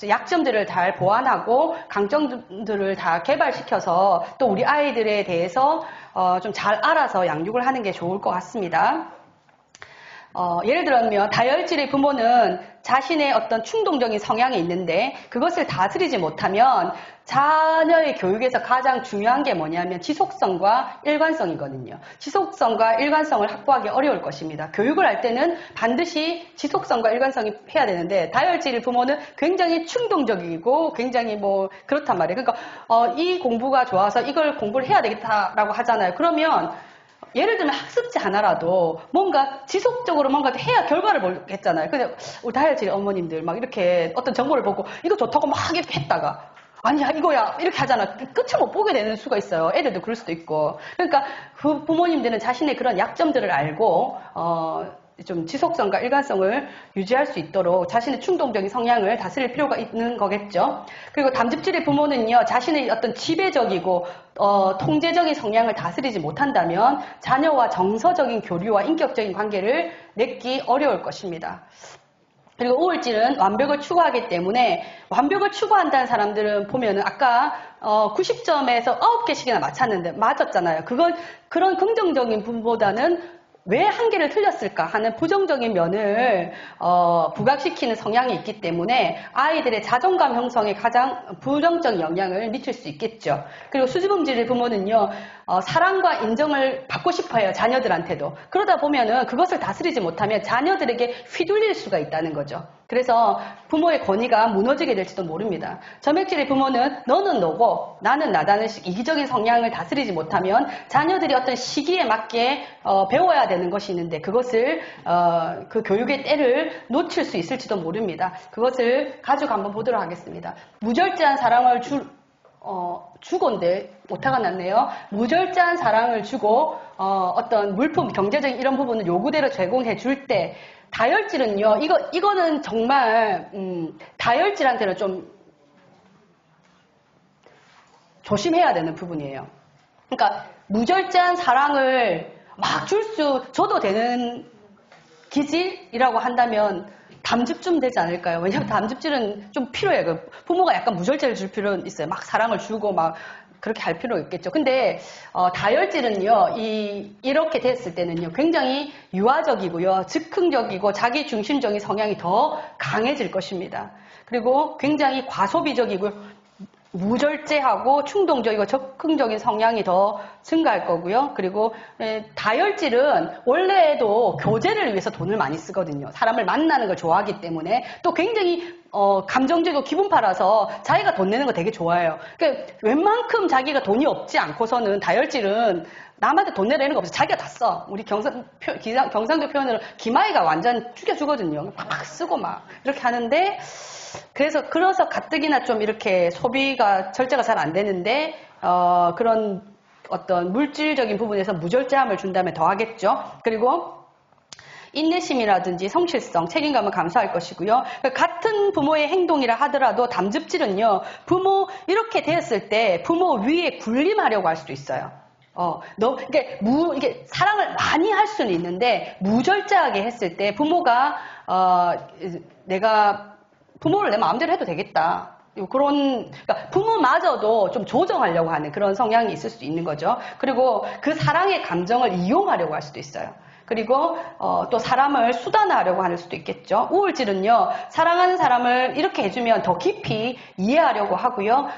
약점들을 잘 보완하고 강점들을 다 개발시켜서 또 우리 아이들에 대해서 좀 잘 알아서 양육을 하는 게 좋을 것 같습니다. 예를 들면 다혈질의 부모는 자신의 어떤 충동적인 성향이 있는데 그것을 다스리지 못하면 자녀의 교육에서 가장 중요한 게 뭐냐면 지속성과 일관성이거든요. 지속성과 일관성을 확보하기 어려울 것입니다. 교육을 할 때는 반드시 지속성과 일관성이 해야 되는데 다혈질 부모는 굉장히 충동적이고 굉장히 그렇단 말이에요. 그러니까 이 공부가 좋아서 이걸 공부를 해야 되겠다라고 하잖아요. 그러면 예를 들면 학습지 하나라도 뭔가 지속적으로 뭔가 해야 결과를 보겠잖아요. 근데 우리 다혈질 어머님들 막 이렇게 어떤 정보를 보고 이거 좋다고 막 이렇게 했다가 아니야 이거야 이렇게 하잖아. 끝을 못 보게 되는 수가 있어요. 애들도 그럴 수도 있고. 그러니까 그 부모님들은 자신의 그런 약점들을 알고 좀 지속성과 일관성을 유지할 수 있도록 자신의 충동적인 성향을 다스릴 필요가 있는 거겠죠. 그리고 담즙질의 부모는요, 자신의 어떤 지배적이고 통제적인 성향을 다스리지 못한다면 자녀와 정서적인 교류와 인격적인 관계를 맺기 어려울 것입니다. 그리고 우울질은 완벽을 추구하기 때문에 완벽을 추구한다는 사람들은 보면은 아까 90점에서 9개씩이나 맞았잖아요. 그런 긍정적인 부분보다는 왜 한 개를 틀렸을까 하는 부정적인 면을 부각시키는 성향이 있기 때문에 아이들의 자존감 형성에 가장 부정적인 영향을 미칠 수 있겠죠. 그리고 수줍음질의 부모는요, 사랑과 인정을 받고 싶어해요. 자녀들한테도. 그러다 보면은 그것을 다스리지 못하면 자녀들에게 휘둘릴 수가 있다는 거죠. 그래서 부모의 권위가 무너지게 될지도 모릅니다. 점액질의 부모는 너는 너고 나는 나다는 이기적인 성향을 다스리지 못하면 자녀들이 어떤 시기에 맞게 배워야 되는 것이 있는데 그것을 그 교육의 때를 놓칠 수 있을지도 모릅니다. 그것을 가지고 한번 보도록 하겠습니다. 무절제한 사랑을 주고인데 오타가 났네요. 무절제한 사랑을 주고 어떤 물품, 경제적인 이런 부분을 요구대로 제공해 줄 때 다혈질은요, 이거는 정말 다혈질한테는 좀 조심해야 되는 부분이에요. 그러니까 무절제한 사랑을 막 줘도 되는 기질이라고 한다면 담즙쯤 되지 않을까요? 왜냐하면 담즙질은 좀 필요해요. 부모가 약간 무절제를 줄 필요는 있어요. 막 사랑을 주고 막 그렇게 할 필요 있겠죠. 근데 다혈질은요, 이렇게 됐을 때는요, 굉장히 유아적이고요, 즉흥적이고 자기 중심적인 성향이 더 강해질 것입니다. 그리고 굉장히 과소비적이고 무절제하고 충동적이고 적극적인 성향이 더 증가할 거고요. 그리고 다혈질은 원래도 교제를 위해서 돈을 많이 쓰거든요. 사람을 만나는 걸 좋아하기 때문에 또 굉장히 감정적이고 기분팔아서 자기가 돈 내는 거 되게 좋아해요. 그러니까 웬만큼 자기가 돈이 없지 않고서는 다혈질은 남한테 돈 내라는 거 없어. 자기가 다 써. 우리 경상도 표현으로 기마이가 완전 죽여주거든요. 막 쓰고 막 이렇게 하는데 그래서 가뜩이나 좀 이렇게 소비가 절제가 잘 안 되는데 그런 어떤 물질적인 부분에서 무절제함을 준다면 더 하겠죠. 그리고 인내심이라든지 성실성, 책임감을 감수할 것이고요. 같은 부모의 행동이라 하더라도 담즙질은요, 이렇게 되었을 때 부모 위에 군림하려고 할 수도 있어요. 이게 사랑을 많이 할 수는 있는데 무절제하게 했을 때 부모가 내가 부모를 내 마음대로 해도 되겠다. 그러니까 부모마저도 좀 조정하려고 하는 그런 성향이 있을 수 있는 거죠. 그리고 그 사랑의 감정을 이용하려고 할 수도 있어요. 그리고 또 사람을 수단화하려고 하는 수도 있겠죠. 우울질은요, 사랑하는 사람을 이렇게 해주면 더 깊이 이해하려고 하고요.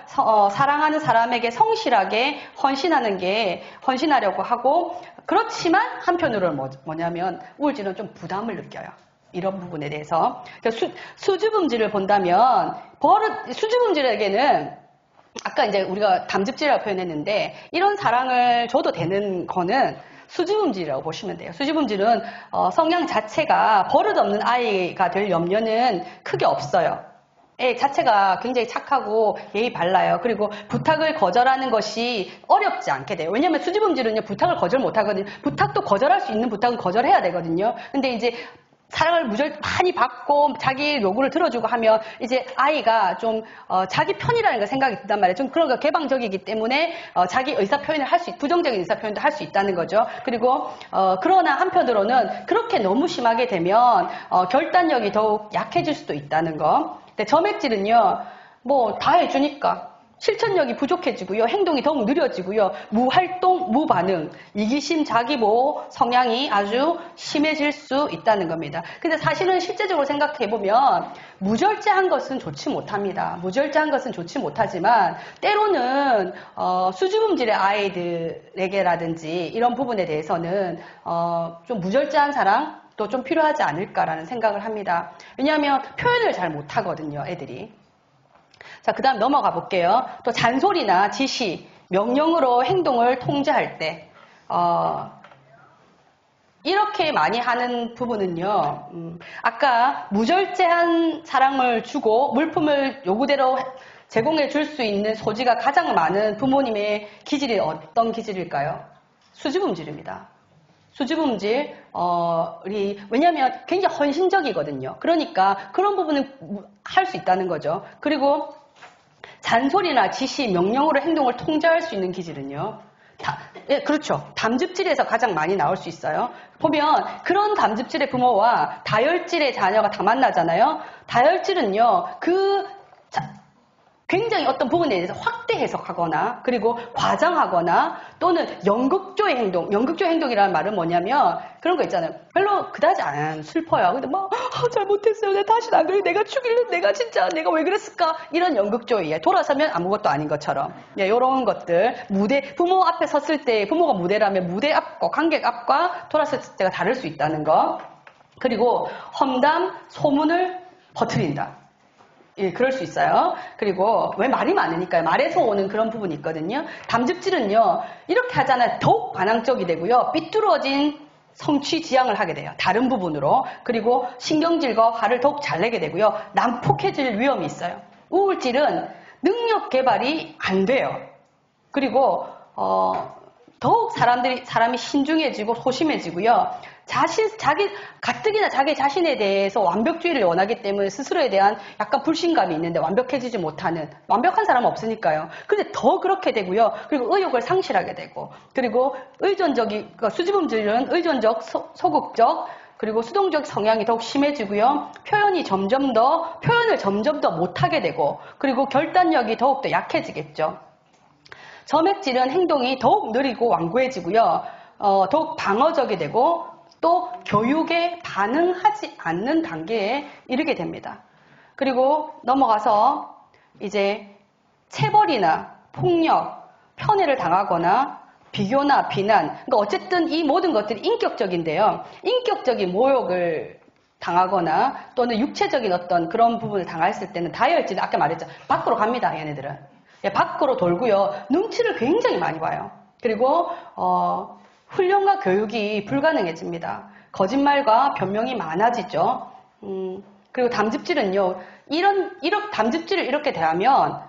사랑하는 사람에게 성실하게 헌신하려고 하고, 그렇지만 한편으로는 뭐냐면 우울질은 좀 부담을 느껴요. 이런 부분에 대해서. 그러니까 수줍음질을 본다면 수줍음질에게는 아까 이제 우리가 담즙질이라고 표현했는데 이런 사랑을 줘도 되는 거는 수줍음질이라고 보시면 돼요. 수줍음질은 성향 자체가 버릇없는 아이가 될 염려는 크게 없어요. 애 자체가 굉장히 착하고 예의 발라요. 그리고 부탁을 거절하는 것이 어렵지 않게 돼요. 왜냐하면 수줍음질은요, 부탁을 거절 못하거든요. 부탁도 거절할 수 있는 부탁은 거절해야 되거든요. 근데 이제 사랑을 많이 받고 자기 요구를 들어주고 하면 이제 아이가 좀 자기 편이라는 걸 생각이 든단 말이에요. 좀 그런 거 개방적이기 때문에 자기 의사 표현을 부정적인 의사 표현도 할 수 있다는 거죠. 그리고 그러나 한편으로는 그렇게 너무 심하게 되면 결단력이 더욱 약해질 수도 있다는 거. 근데 점액질은요, 뭐 다 해주니까 실천력이 부족해지고요. 행동이 더욱 느려지고요. 무활동, 무반응, 이기심, 자기보호 성향이 아주 심해질 수 있다는 겁니다. 근데 사실은 실제적으로 생각해보면 무절제한 것은 좋지 못합니다. 무절제한 것은 좋지 못하지만 때로는 수줍음질의 아이들에게라든지 이런 부분에 대해서는 좀 무절제한 사랑 또 좀 필요하지 않을까라는 생각을 합니다. 왜냐하면 표현을 잘 못하거든요, 애들이. 자, 그 다음 넘어가 볼게요. 또 잔소리나 지시, 명령으로 행동을 통제할 때 이렇게 많이 하는 부분은요. 아까 무절제한 사랑을 주고 물품을 요구대로 제공해 줄 수 있는 소지가 가장 많은 부모님의 기질이 어떤 기질일까요? 수줍음질입니다. 수줍음질, 왜냐하면 굉장히 헌신적이거든요. 그러니까 그런 부분은 할 수 있다는 거죠. 그리고 잔소리나 지시, 명령으로 행동을 통제할 수 있는 기질은요. 예, 그렇죠. 담즙질에서 가장 많이 나올 수 있어요. 보면 그런 담즙질의 부모와 다혈질의 자녀가 다 만나잖아요. 다혈질은요. 굉장히 어떤 부분에 대해서 확대 해석하거나 그리고 과장하거나 또는 연극조의 행동, 연극조의 행동이라는 말은 뭐냐면 그런 거 있잖아요. 별로 그다지 안 슬퍼요. 근데 막 잘못했어요. 내가 다시는 안 그래. 내가 죽일래. 내가 왜 그랬을까? 이런 연극조예요. 돌아서면 아무것도 아닌 것처럼. 예, 이런 것들. 부모 앞에 섰을 때 부모가 무대라면 무대 앞과 관객 앞과 돌아섰을 때가 다를 수 있다는 거. 그리고 험담, 소문을 퍼뜨린다. 예, 그럴 수 있어요. 그리고 왜 말이 많으니까요. 말에서 오는 그런 부분이 있거든요. 담즙질은요. 이렇게 하잖아요. 더욱 반항적이 되고요. 삐뚤어진 성취 지향을 하게 돼요. 다른 부분으로. 그리고 신경질과 화를 더욱 잘 내게 되고요. 난폭해질 위험이 있어요. 우울질은 능력 개발이 안 돼요. 그리고 더욱 사람이 신중해지고 소심해지고요. 가뜩이나 자기 자신에 대해서 완벽주의를 원하기 때문에 스스로에 대한 약간 불신감이 있는데 완벽해지지 못하는, 완벽한 사람은 없으니까요. 근데 더 그렇게 되고요. 그리고 의욕을 상실하게 되고, 그리고 그러니까 수줍음질은 의존적, 소극적, 그리고 수동적 성향이 더욱 심해지고요. 표현을 점점 더 못하게 되고, 그리고 결단력이 더욱더 약해지겠죠. 점액질은 행동이 더욱 느리고 완고해지고요. 더욱 방어적이 되고 또 교육에 반응하지 않는 단계에 이르게 됩니다. 그리고 넘어가서 이제 체벌이나 폭력, 편애를 당하거나 비교나 비난, 그러니까 어쨌든 이 모든 것들이 인격적인데요. 인격적인 모욕을 당하거나 또는 육체적인 어떤 그런 부분을 당했을 때는 다혈질은 아까 말했죠. 밖으로 갑니다, 얘네들은. 밖으로 돌고요. 눈치를 굉장히 많이 봐요. 그리고 훈련과 교육이 불가능해집니다. 거짓말과 변명이 많아지죠. 그리고 담즙질은요. 담즙질을 이렇게 대하면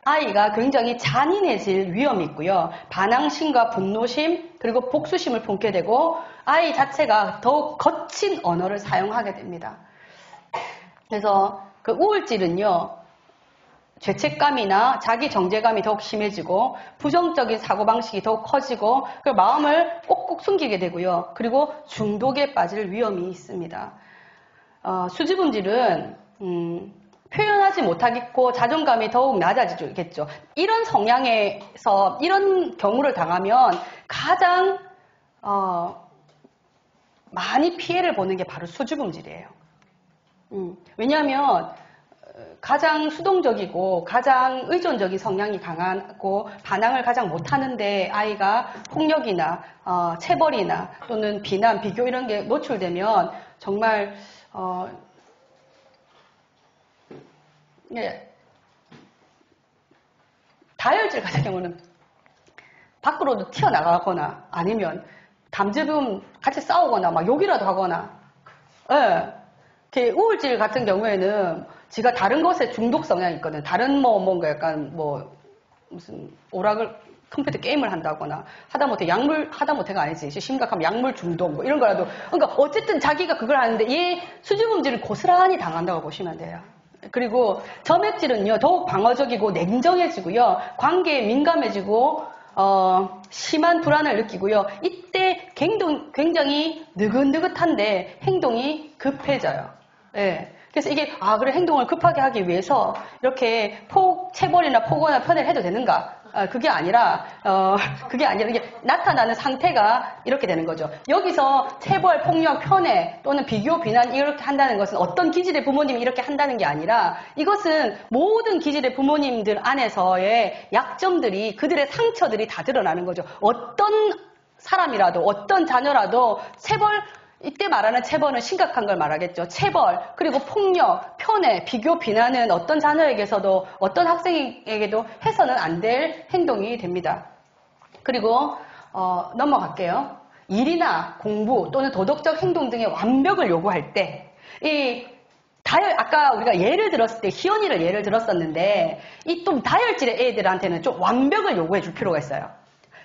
아이가 굉장히 잔인해질 위험이 있고요. 반항심과 분노심 그리고 복수심을 품게 되고 아이 자체가 더욱 거친 언어를 사용하게 됩니다. 그래서 그 우울질은요. 죄책감이나 자기 정죄감이 더욱 심해지고 부정적인 사고방식이 더욱 커지고 그 마음을 꼭꼭 숨기게 되고요. 그리고 중독에 빠질 위험이 있습니다. 수줍음질은 표현하지 못하겠고 자존감이 더욱 낮아지겠죠. 이런 성향에서 이런 경우를 당하면 가장 많이 피해를 보는 게 바로 수줍음질이에요. 왜냐하면 가장 수동적이고 가장 의존적인 성향이 강하고 반항을 가장 못하는데 아이가 폭력이나 체벌이나 또는 비난, 비교 이런 게 노출되면 정말 예, 다혈질 같은 경우는 밖으로도 튀어나가거나 아니면 담즙은 같이 싸우거나 막 욕이라도 하거나, 예. 우울질 같은 경우에는 지가 다른 것에 중독 성향이 있거든. 다른 뭔가 약간 무슨 오락을 컴퓨터 게임을 한다거나 하다못해 하다못해가 아니지. 심각하면 약물 중독 뭐 이런 거라도. 그러니까 어쨌든 자기가 그걸 하는데 얘 수줍음질을 고스란히 당한다고 보시면 돼요. 그리고 점액질은요 더욱 방어적이고 냉정해지고요. 관계에 민감해지고 심한 불안을 느끼고요. 이때 굉장히 느긋느긋한데 행동이 급해져요. 예. 그래서 이게 그래 행동을 급하게 하기 위해서 이렇게 체벌이나 포고나 편애를 해도 되는가? 그게 아니라 이게 나타나는 상태가 이렇게 되는 거죠. 여기서 체벌, 폭력, 편애 또는 비교, 비난 이렇게 한다는 것은 어떤 기질의 부모님이 이렇게 한다는 게 아니라 이것은 모든 기질의 부모님들 안에서의 약점들이 그들의 상처들이 다 드러나는 거죠. 어떤 사람이라도 어떤 자녀라도 이때 말하는 체벌은 심각한 걸 말하겠죠. 체벌, 그리고 폭력, 편애, 비교, 비난은 어떤 자녀에게서도 어떤 학생에게도 해서는 안 될 행동이 됩니다. 그리고 넘어갈게요. 일이나 공부 또는 도덕적 행동 등의 완벽을 요구할 때 아까 우리가 예를 들었을 때 희연이를 예를 들었었는데 이 좀 다혈질의 애들한테는 좀 완벽을 요구해 줄 필요가 있어요.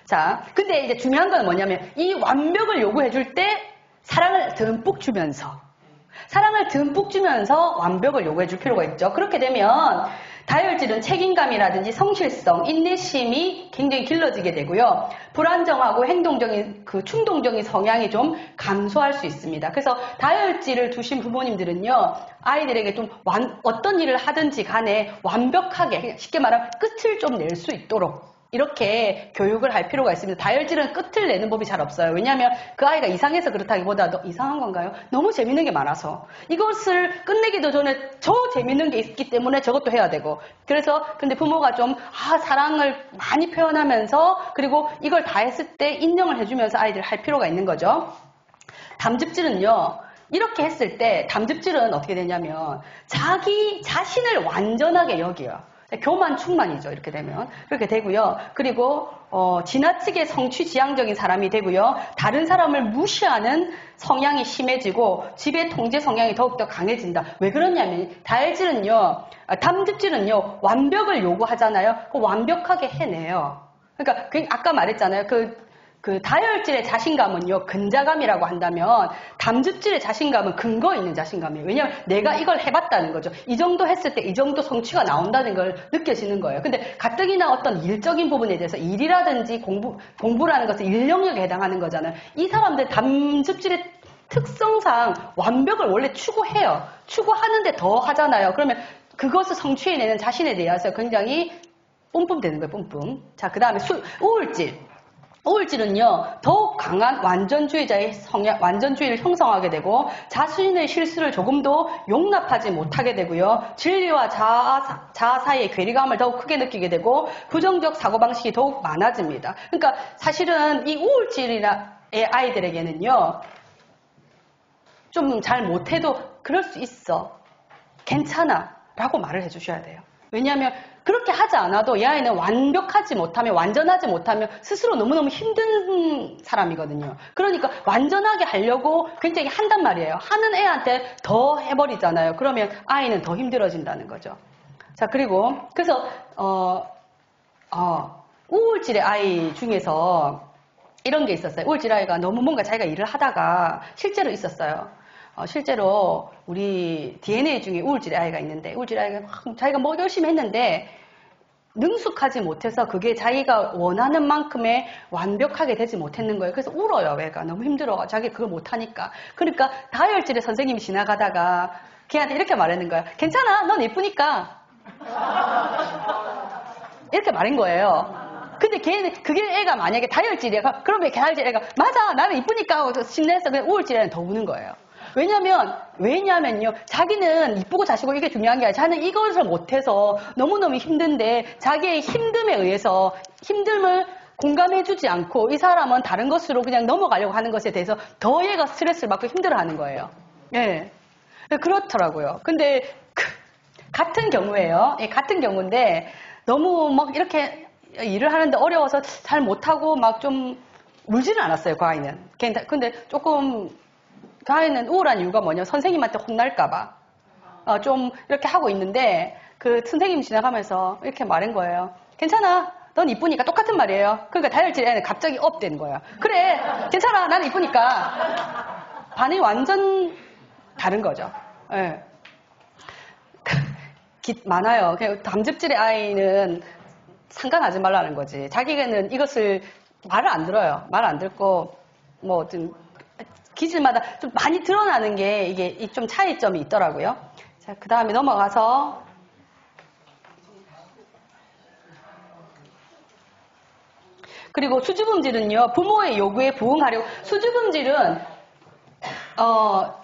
자, 근데 이제 중요한 건 뭐냐면 이 완벽을 요구해 줄 때 사랑을 듬뿍 주면서 완벽을 요구해 줄 필요가 있죠. 그렇게 되면 다혈질은 책임감이라든지 성실성, 인내심이 굉장히 길러지게 되고요. 불안정하고 충동적인 성향이 좀 감소할 수 있습니다. 그래서 다혈질을 두신 부모님들은요, 아이들에게 좀 어떤 일을 하든지 간에 완벽하게, 쉽게 말하면 끝을 좀 낼 수 있도록 이렇게 교육을 할 필요가 있습니다. 다혈질은 끝을 내는 법이 잘 없어요. 왜냐하면 그 아이가 이상해서 그렇다기보다도 이상한 건가요? 너무 재밌는 게 많아서 이것을 끝내기도 전에 저 재밌는 게 있기 때문에 저것도 해야 되고 근데 부모가 좀 사랑을 많이 표현하면서 그리고 이걸 다 했을 때 인정을 해주면서 아이들을 할 필요가 있는 거죠. 담즙질은요. 이렇게 했을 때 담즙질은 어떻게 되냐면 자기 자신을 완전하게 여겨요. 교만 충만이죠. 이렇게 되면 그렇게 되고요. 그리고 지나치게 성취지향적인 사람이 되고요. 다른 사람을 무시하는 성향이 심해지고 지배 통제 성향이 더욱더 강해진다. 왜 그러냐면 담즙질은요 완벽을 요구하잖아요. 완벽하게 해내요. 그러니까 아까 말했잖아요. 그 다혈질의 자신감은요 근자감이라고 한다면 담즙질의 자신감은 근거 있는 자신감이에요. 왜냐하면 내가 이걸 해봤다는 거죠. 이 정도 했을 때 이 정도 성취가 나온다는 걸 느껴지는 거예요. 근데 가뜩이나 어떤 일적인 부분에 대해서 일이라든지 공부라는 것은 일 영역에 해당하는 거잖아요. 이 사람들 담즙질의 특성상 완벽을 원래 추구해요. 추구하는데 더 하잖아요. 그러면 그것을 성취해내는 자신에 대해서 굉장히 뿜뿜되는 거예요. 뿜뿜. 자, 그 다음에 우울질. 우울질은요, 더욱 강한 완전주의를 형성하게 되고, 자신의 실수를 조금도 용납하지 못하게 되고요, 진리와 자아 사이의 괴리감을 더욱 크게 느끼게 되고, 부정적 사고방식이 더욱 많아집니다. 그러니까 사실은 이 우울질의 아이들에게는요, 좀 잘 못해도 그럴 수 있어. 괜찮아. 라고 말을 해주셔야 돼요. 왜냐하면 그렇게 하지 않아도 이 아이는 완전하지 못하면 스스로 너무너무 힘든 사람이거든요. 그러니까 완전하게 하려고 굉장히 한단 말이에요. 하는 애한테 더 해버리잖아요. 그러면 아이는 더 힘들어진다는 거죠. 자, 그래서 우울질의 아이 중에서 이런 게 있었어요. 우울질 아이가 너무 뭔가 자기가 일을 하다가 실제로 있었어요. 실제로 우리 DNA 중에 우울질의 아이가 있는데 우울질의 아이가 자기가 뭐 열심히 했는데 능숙하지 못해서 그게 자기가 원하는 만큼의 완벽하게 되지 못했는 거예요. 그래서 울어요. 애가 너무 힘들어. 자기 그걸 못하니까. 그러니까 다혈질의 선생님이 지나가다가 걔한테 이렇게 말하는 거예요. 괜찮아. 넌 예쁘니까. 이렇게 말한 거예요. 근데 그게 애가 만약에 다혈질이야. 그러면 다혈질 애가 맞아. 나는 이쁘니까 신내서 그냥 우울질 애는 더 우는 거예요. 왜냐면요. 자기는 이쁘고 자시고 이게 중요한 게 아니라 자기는 이것을 못해서 너무너무 힘든데 자기의 힘듦에 의해서 힘듦을 공감해주지 않고 이 사람은 다른 것으로 그냥 넘어가려고 하는 것에 대해서 더 얘가 스트레스를 받고 힘들어하는 거예요. 예. 그렇더라고요. 근데 같은 경우예요. 예, 같은 경우인데 너무 막 이렇게 일을 하는데 어려워서 잘 못하고 막 좀 울지는 않았어요, 그 아이는. 근데 조금 그 아이는 우울한 이유가 뭐냐, 선생님한테 혼날까봐 좀 이렇게 하고 있는데 그 선생님 지나가면서 이렇게 말한 거예요. 괜찮아, 넌 이쁘니까. 똑같은 말이에요. 그러니까 다혈질 애는 갑자기 업 되는 거예요. 그래, 괜찮아, 나는 이쁘니까. 반응이 완전 다른 거죠. 예. 많아요. 담즙질의 아이는 상관하지 말라는 거지. 자기는 이것을 말을 안 들어요. 말 안 듣고 뭐 좀 기질마다 좀 많이 드러나는 게 이게 좀 차이점이 있더라고요. 자, 그 다음에 넘어가서 그리고 수줍음질은요, 부모의 요구에 부응하려고.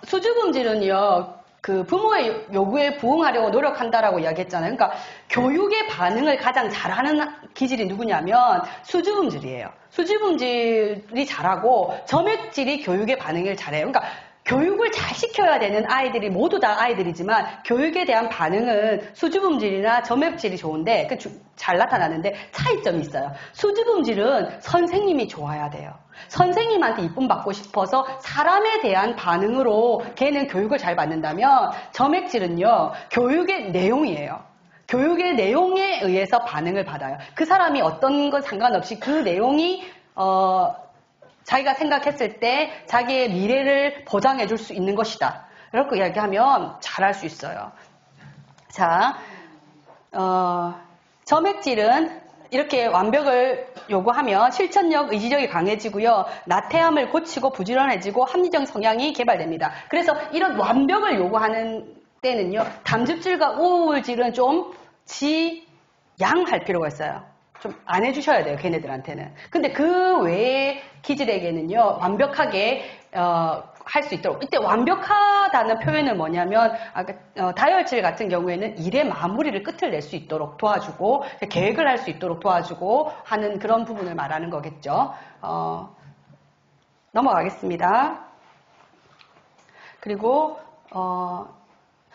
수줍음질은요, 그 부모의 요구에 부응하려고 노력한다라고 이야기했잖아요. 그러니까 교육의 반응을 가장 잘하는 기질이 누구냐면 수줍음질이에요. 수줍음질이 잘하고 점액질이 교육의 반응을 잘해요. 그러니까 교육을 잘 시켜야 되는 아이들이 모두 다 아이들이지만 교육에 대한 반응은 수줍음질이나 점액질이 좋은데 잘 나타나는데 차이점이 있어요. 수줍음질은 선생님이 좋아야 돼요. 선생님한테 이쁨 받고 싶어서 사람에 대한 반응으로 걔는 교육을 잘 받는다면 점액질은요, 교육의 내용이에요. 교육의 내용에 의해서 반응을 받아요. 그 사람이 어떤 건 상관없이 그 내용이 자기가 생각했을 때 자기의 미래를 보장해 줄 수 있는 것이다. 이렇게 이야기하면 잘할 수 있어요. 자, 점액질은 이렇게 완벽을 요구하면 실천력, 의지력이 강해지고요. 나태함을 고치고 부지런해지고 합리적 성향이 개발됩니다. 그래서 이런 완벽을 요구하는 때는요, 담즙질과 우울질은 좀 지양할 필요가 있어요. 좀 안 해주셔야 돼요, 걔네들한테는. 근데 그 외의 기질에게는요, 완벽하게 할 수 있도록. 이때 완벽하다는 표현은 뭐냐면 다혈질 같은 경우에는 일의 마무리를 끝을 낼 수 있도록 도와주고 계획을 할 수 있도록 도와주고 하는 그런 부분을 말하는 거겠죠. 넘어가겠습니다. 그리고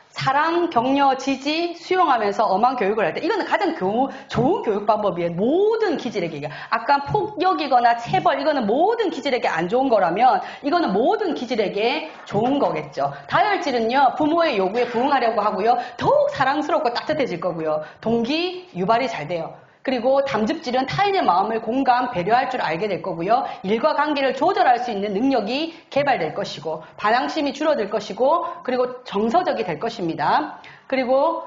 사랑, 격려, 지지, 수용하면서 엄한 교육을 할 때 이거는 가장 좋은 교육 방법이에요. 모든 기질에게. 아까 폭력이거나 체벌 이거는 모든 기질에게 안 좋은 거라면 이거는 모든 기질에게 좋은 거겠죠. 다혈질은요, 부모의 요구에 부응하려고 하고요. 더욱 사랑스럽고 따뜻해질 거고요. 동기 유발이 잘 돼요. 그리고 담즙질은 타인의 마음을 공감, 배려할 줄 알게 될 거고요. 일과 관계를 조절할 수 있는 능력이 개발될 것이고 반항심이 줄어들 것이고 그리고 정서적이 될 것입니다. 그리고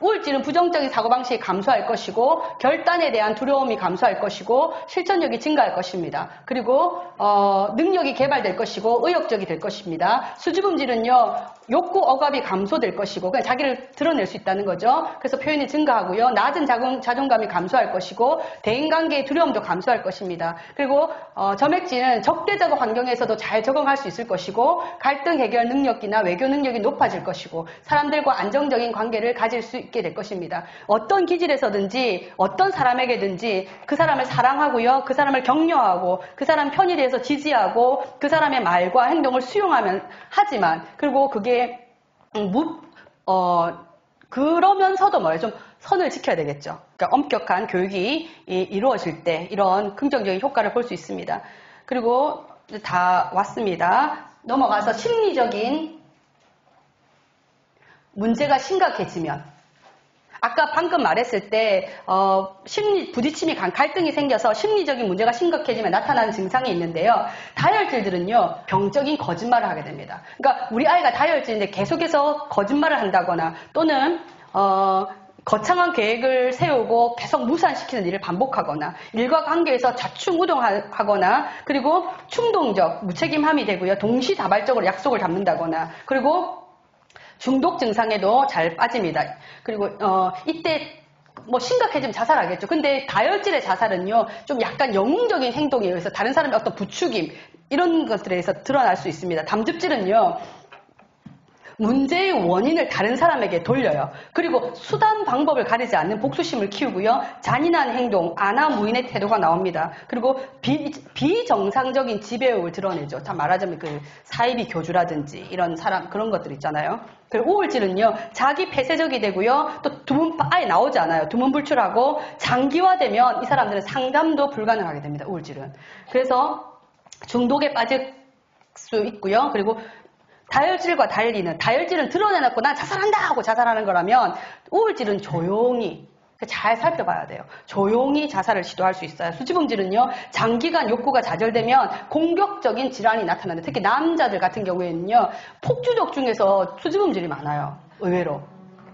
우울질은 부정적인 사고방식이 감소할 것이고 결단에 대한 두려움이 감소할 것이고 실천력이 증가할 것입니다. 그리고 능력이 개발될 것이고 의욕적이 될 것입니다. 수줍음질은요, 욕구, 억압이 감소될 것이고 그냥 자기를 드러낼 수 있다는 거죠. 그래서 표현이 증가하고요. 낮은 자존감이 감소할 것이고 대인관계의 두려움도 감소할 것입니다. 그리고 점액질은 적대적 환경에서도 잘 적응할 수 있을 것이고 갈등 해결 능력이나 외교 능력이 높아질 것이고 사람들과 안정적인 관계를 가질 수 있게 될 것입니다. 어떤 기질에서든지 어떤 사람에게든지 그 사람을 사랑하고요. 그 사람을 격려하고 그 사람 편에 대해서 지지하고 그 사람의 말과 행동을 하지만 그리고 그게 그러면서도 뭐예요? 좀 선을 지켜야 되겠죠. 그러니까 엄격한 교육이 이루어질 때 이런 긍정적인 효과를 볼 수 있습니다. 그리고 다 왔습니다. 넘어가서 심리적인 문제가 심각해지면 아까 방금 말했을 때 부딪힘이 갈등이 생겨서 심리적인 문제가 심각해지면 나타나는 증상이 있는데요. 다혈질들은요, 병적인 거짓말을 하게 됩니다. 그러니까 우리 아이가 다혈질인데 계속해서 거짓말을 한다거나 또는 거창한 계획을 세우고 계속 무산시키는 일을 반복하거나 일과 관계에서 좌충우동하거나 그리고 충동적, 무책임함이 되고요. 동시다발적으로 약속을 잡는다거나 그리고 중독 증상에도 잘 빠집니다. 그리고 이때 뭐 심각해지면 자살하겠죠. 근데 다혈질의 자살은요, 좀 약간 영웅적인 행동에 의해서 다른 사람의 어떤 부추김 이런 것들에 의해서 드러날 수 있습니다. 담즙질은요, 문제의 원인을 다른 사람에게 돌려요. 그리고 수단 방법을 가리지 않는 복수심을 키우고요. 잔인한 행동, 안하무인의 태도가 나옵니다. 그리고 비정상적인 지배욕을 드러내죠. 다 말하자면 그 사이비 교주라든지 이런 사람 그런 것들 있잖아요. 그리고 우울질은요. 자기 폐쇄적이 되고요. 또 아예 나오지 않아요. 두문불출하고 장기화되면 이 사람들은 상담도 불가능하게 됩니다. 우울질은. 그래서 중독에 빠질 수 있고요. 그리고 다혈질과 달리는, 다혈질은 드러내놓고 난 자살한다 하고 자살하는 거라면 우울질은 조용히 잘 살펴봐야 돼요. 조용히 자살을 시도할 수 있어요. 수지범질은요. 장기간 욕구가 좌절되면 공격적인 질환이 나타나는데 특히 남자들 같은 경우에는요. 폭주족 중에서 수지범질이 많아요. 의외로.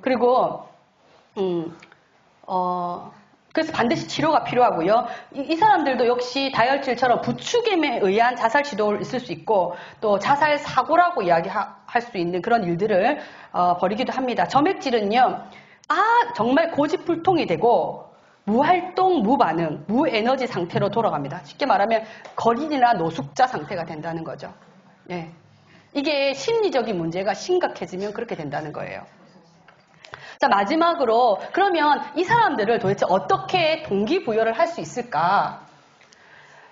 그리고 그래서 반드시 치료가 필요하고요. 이 사람들도 역시 다혈질처럼 부추김에 의한 자살 시도를 있을 수 있고 또 자살 사고라고 이야기할 수 있는 그런 일들을 벌이기도 합니다. 점액질은요. 정말 고집불통이 되고 무활동, 무반응, 무에너지 상태로 돌아갑니다. 쉽게 말하면 거린이나 노숙자 상태가 된다는 거죠. 예. 이게 심리적인 문제가 심각해지면 그렇게 된다는 거예요. 자, 마지막으로 그러면 이 사람들을 도대체 어떻게 동기부여를 할 수 있을까?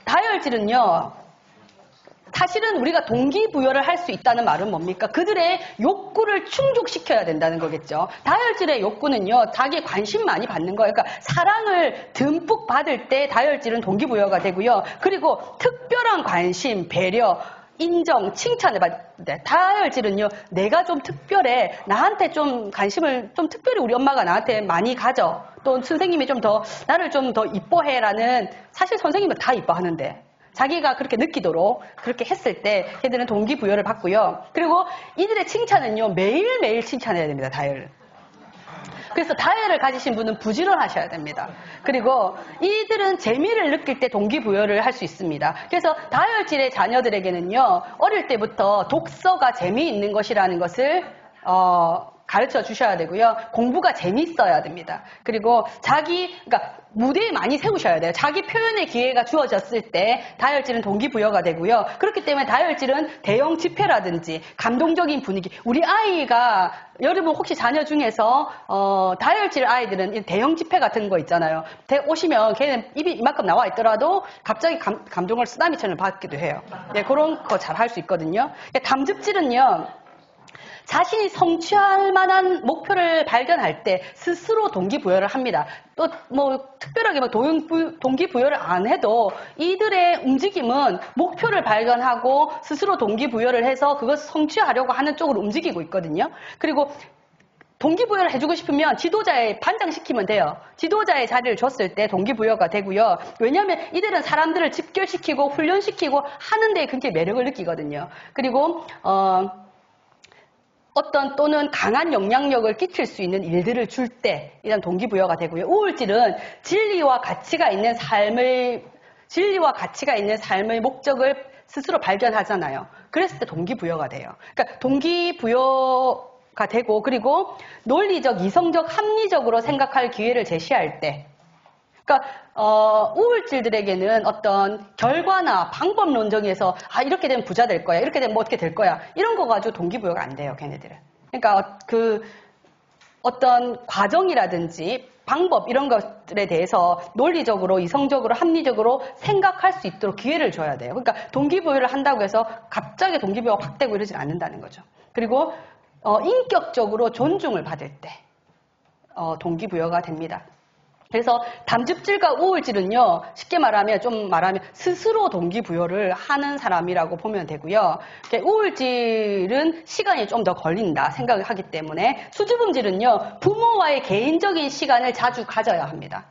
다혈질은요. 사실은 우리가 동기부여를 할 수 있다는 말은 뭡니까? 그들의 욕구를 충족시켜야 된다는 거겠죠. 다혈질의 욕구는요. 자기의 관심 많이 받는 거예요. 그러니까 사랑을 듬뿍 받을 때 다혈질은 동기부여가 되고요. 그리고 특별한 관심, 배려, 인정, 칭찬을 받을 때 다혈질은요. 내가 좀 특별해. 나한테 좀 관심을 좀 특별히 우리 엄마가 나한테 많이 가져. 또 선생님이 좀 더 나를 좀 더 이뻐해라는 사실 선생님은 다 이뻐하는데 자기가 그렇게 느끼도록 그렇게 했을 때 걔들은 동기부여를 받고요. 그리고 이들의 칭찬은요. 매일매일 칭찬해야 됩니다. 다혈. 그래서 다혈을 가지신 분은 부지런하셔야 됩니다. 그리고 이들은 재미를 느낄 때 동기부여를 할 수 있습니다. 그래서 다혈질의 자녀들에게는요. 어릴 때부터 독서가 재미있는 것이라는 것을 가르쳐 주셔야 되고요. 공부가 재밌어야 됩니다. 그리고 그러니까 무대에 많이 세우셔야 돼요. 자기 표현의 기회가 주어졌을 때 다혈질은 동기부여가 되고요. 그렇기 때문에 다혈질은 대형 집회라든지 감동적인 분위기. 우리 아이가 여러분 혹시 자녀 중에서 다혈질 아이들은 대형 집회 같은 거 있잖아요. 오시면 걔는 입이 이만큼 나와 있더라도 갑자기 감동을 쓰나미처럼 받기도 해요. 네, 그런 거 잘 할 수 있거든요. 담즙질은요. 자신이 성취할 만한 목표를 발견할 때 스스로 동기부여를 합니다. 또 특별하게 동기부여를 안 해도 이들의 움직임은 목표를 발견하고 스스로 동기부여를 해서 그것을 성취하려고 하는 쪽으로 움직이고 있거든요. 그리고 동기부여를 해주고 싶으면 지도자에 반장시키면 돼요. 지도자의 자리를 줬을 때 동기부여가 되고요. 왜냐하면 이들은 사람들을 집결시키고 훈련시키고 하는 데 굉장히 매력을 느끼거든요. 그리고 또는 강한 영향력을 끼칠 수 있는 일들을 줄 때 이런 동기부여가 되고요. 우울질은 진리와 가치가 있는 삶의 목적을 스스로 발견하잖아요. 그랬을 때 동기부여가 돼요. 그러니까 동기부여가 되고 그리고 논리적, 이성적, 합리적으로 생각할 기회를 제시할 때 그러니까 우울질들에게는 어떤 결과나 방법론정에서 이렇게 되면 부자 될 거야. 이렇게 되면 어떻게 될 거야. 이런 거 가지고 동기부여가 안 돼요. 걔네들은. 그러니까 어떤 과정이라든지 방법 이런 것들에 대해서 논리적으로, 이성적으로, 합리적으로 생각할 수 있도록 기회를 줘야 돼요. 그러니까 동기부여를 한다고 해서 갑자기 동기부여가 확 되고 이러진 않는다는 거죠. 그리고 인격적으로 존중을 받을 때 동기부여가 됩니다. 그래서 담즙질과 우울질은요, 쉽게 말하면 스스로 동기부여를 하는 사람이라고 보면 되고요. 우울질은 시간이 좀 더 걸린다 생각을 하기 때문에 수줍음질은요, 부모와의 개인적인 시간을 자주 가져야 합니다.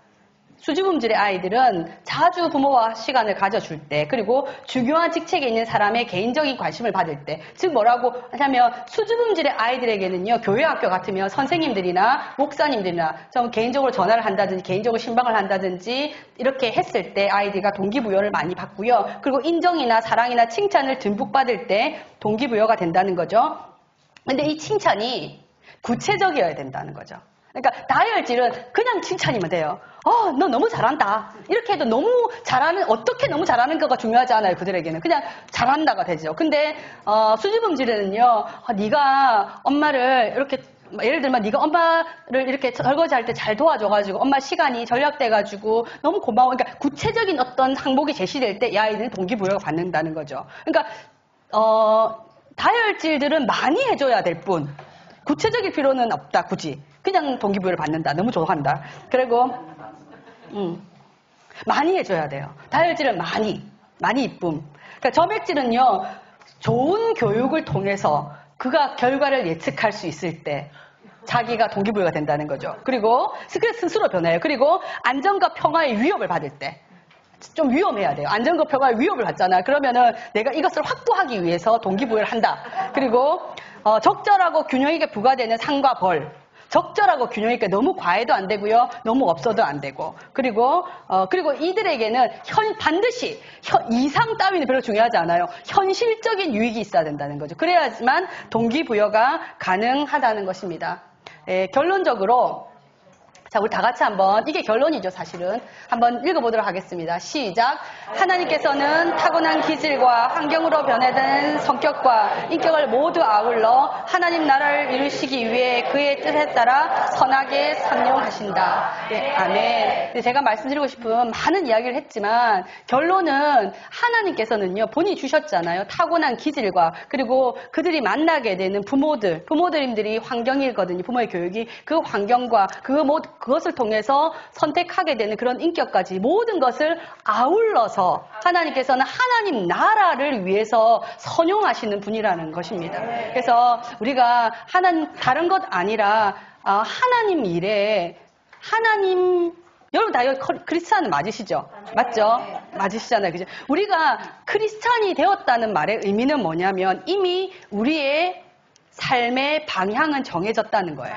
수줍음질의 아이들은 자주 부모와 시간을 가져줄 때 그리고 중요한 직책에 있는 사람의 개인적인 관심을 받을 때 즉 뭐라고 하냐면 수줍음질의 아이들에게는요 교회 학교 같으면 선생님들이나 목사님들이나 좀 개인적으로 전화를 한다든지 개인적으로 신방을 한다든지 이렇게 했을 때 아이들과 동기부여를 많이 받고요. 그리고 인정이나 사랑이나 칭찬을 듬뿍 받을 때 동기부여가 된다는 거죠. 근데 이 칭찬이 구체적이어야 된다는 거죠. 그러니까 다혈질은 그냥 칭찬이면 돼요. 너 너무 잘한다. 이렇게 해도 어떻게 너무 잘하는 거가 중요하지 않아요, 그들에게는. 그냥 잘한다가 되죠. 근데, 수줍음질에는요, 네가 엄마를 이렇게, 예를 들면 네가 엄마를 이렇게 설거지할 때 잘 도와줘가지고 엄마 시간이 절약돼가지고 너무 고마워. 그러니까 구체적인 어떤 항목이 제시될 때 이 아이들은 동기부여가 받는다는 거죠. 그러니까, 다혈질들은 많이 해줘야 될 뿐, 구체적일 필요는 없다, 굳이. 그냥 동기부여를 받는다. 너무 좋아한다. 그리고 많이 해줘야 돼요. 다혈질은 많이 이쁨. 그러니까 점액질은요, 좋은 교육을 통해서 그가 결과를 예측할 수 있을 때 자기가 동기부여가 된다는 거죠. 그리고 스트레스 스스로 변해요. 그리고 안정과 평화의 위협을 받을 때 좀 위험해야 돼요. 안정과 평화의 위협을 받잖아요. 그러면은 내가 이것을 확보하기 위해서 동기부여를 한다. 그리고 적절하고 균형 있게 부과되는 상과 벌. 적절하고 균형 있게 너무 과해도 안 되고요. 너무 없어도 안 되고. 그리고 이들에게는 반드시 이상 따위는 별로 중요하지 않아요. 현실적인 유익이 있어야 된다는 거죠. 그래야지만 동기부여가 가능하다는 것입니다. 결론적으로 자, 우리 다 같이 한번, 이게 결론이죠, 사실은. 한번 읽어보도록 하겠습니다. 시작. 하나님께서는 타고난 기질과 환경으로 변해된 성격과 인격을 모두 아울러 하나님 나라를 이루시기 위해 그의 뜻에 따라 선하게 선용하신다. 네, 아멘. 제가 말씀드리고 싶은 많은 이야기를 했지만, 결론은 하나님께서는요, 본인이 주셨잖아요. 타고난 기질과, 그리고 그들이 만나게 되는 부모님들이 환경이거든요. 부모의 교육이. 그 환경과 그것을 통해서 선택하게 되는 그런 인격까지 모든 것을 아울러서 하나님께서는 하나님 나라를 위해서 선용하시는 분이라는 것입니다. 그래서 우리가 다른 것 아니라 하나님 일에 여러분 다 여기 크리스찬은 맞으시죠? 맞죠? 맞으시잖아요. 그죠? 우리가 크리스찬이 되었다는 말의 의미는 뭐냐면 이미 우리의 삶의 방향은 정해졌다는 거예요.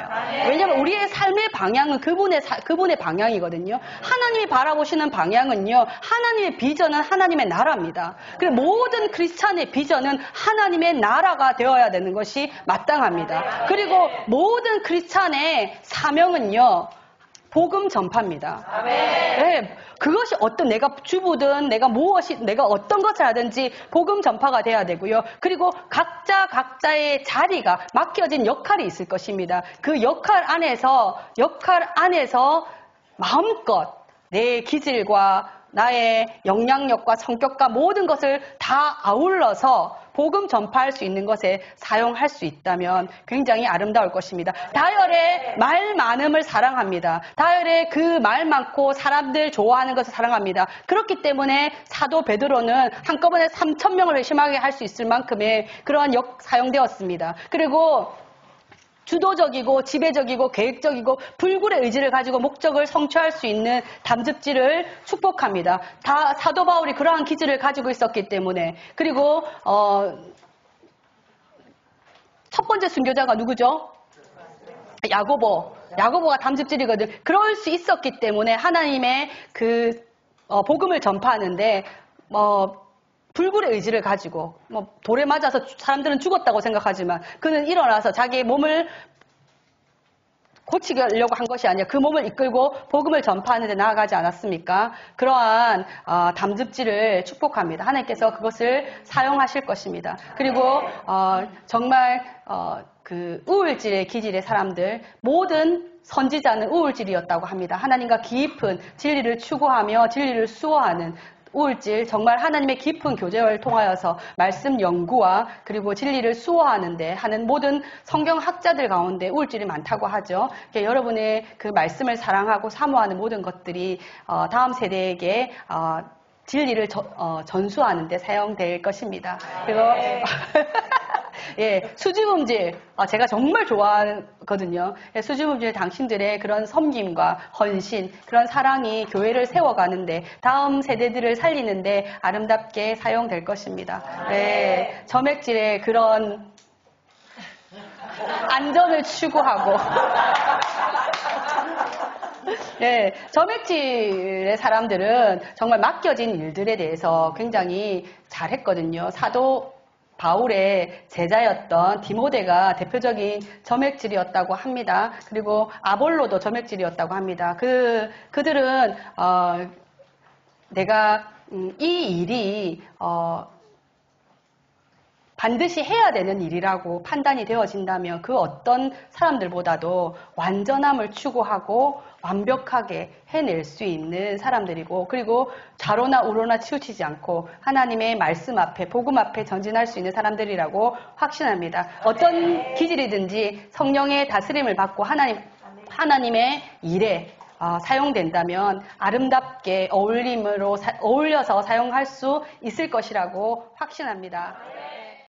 왜냐하면 우리의 삶의 방향은 그분의 방향이거든요. 하나님이 바라보시는 방향은요. 하나님의 비전은 하나님의 나라입니다. 그리고 모든 크리스찬의 비전은 하나님의 나라가 되어야 되는 것이 마땅합니다. 그리고 모든 크리스찬의 사명은요. 복음 전파입니다. 네, 그것이 내가 주부든 내가 어떤 것을 하든지 복음 전파가 돼야 되고요. 그리고 각자의 자리가 맡겨진 역할이 있을 것입니다. 그 역할 안에서 마음껏 내 기질과 나의 영향력과 성격과 모든 것을 다 아울러서 복음 전파할 수 있는 것에 사용할 수 있다면 굉장히 아름다울 것입니다. 다혈의 말 많음을 사랑합니다. 다혈의 그 말 많고 사람들 좋아하는 것을 사랑합니다. 그렇기 때문에 사도 베드로는 한꺼번에 3,000명을 회심하게 할 수 있을 만큼의 그러한 사용되었습니다. 그리고 주도적이고 지배적이고 계획적이고 불굴의 의지를 가지고 목적을 성취할 수 있는 담즙질을 축복합니다. 다 사도 바울이 그러한 기질을 가지고 있었기 때문에. 그리고 첫 번째 순교자가 누구죠? 야고보가 담즙질이거든. 그럴 수 있었기 때문에 하나님의 복음을 전파하는데 불굴의 의지를 가지고 돌에 맞아서 사람들은 죽었다고 생각하지만 그는 일어나서 자기의 몸을 고치려고 한 것이 아니라 그 몸을 이끌고 복음을 전파하는 데 나아가지 않았습니까? 그러한 담즙질을 축복합니다. 하나님께서 그것을 사용하실 것입니다. 그리고 정말 그 우울질의 기질의 사람들 모든 선지자는 우울질이었다고 합니다. 하나님과 깊은 진리를 추구하며 진리를 수호하는 우울질, 정말 하나님의 깊은 교제를 통하여서 말씀 연구와 그리고 진리를 수호하는데 하는 모든 성경학자들 가운데 우울질이 많다고 하죠. 여러분의 그 말씀을 사랑하고 사모하는 모든 것들이 다음 세대에게 진리를 전수하는 데 사용될 것입니다. 그리고 예, 수줍음질 제가 정말 좋아하거든요. 수줍음질 당신들의 그런 섬김과 헌신, 그런 사랑이 교회를 세워가는데 다음 세대들을 살리는데 아름답게 사용될 것입니다. 네, 점액질의 그런 안전을 추구하고 네, 점액질의 사람들은 정말 맡겨진 일들에 대해서 굉장히 잘했거든요. 사도 바울의 제자였던 디모데가 대표적인 점액질이었다고 합니다. 그리고 아볼로도 점액질이었다고 합니다. 그들은 내가 이 일이 반드시 해야 되는 일이라고 판단이 되어진다면 그 어떤 사람들보다도 완전함을 추구하고 완벽하게 해낼 수 있는 사람들이고, 그리고 좌로나 우로나 치우치지 않고 하나님의 말씀 앞에, 복음 앞에 전진할 수 있는 사람들이라고 확신합니다. 어떤 기질이든지 성령의 다스림을 받고 하나님의 일에 사용된다면 아름답게 어울려서 사용할 수 있을 것이라고 확신합니다.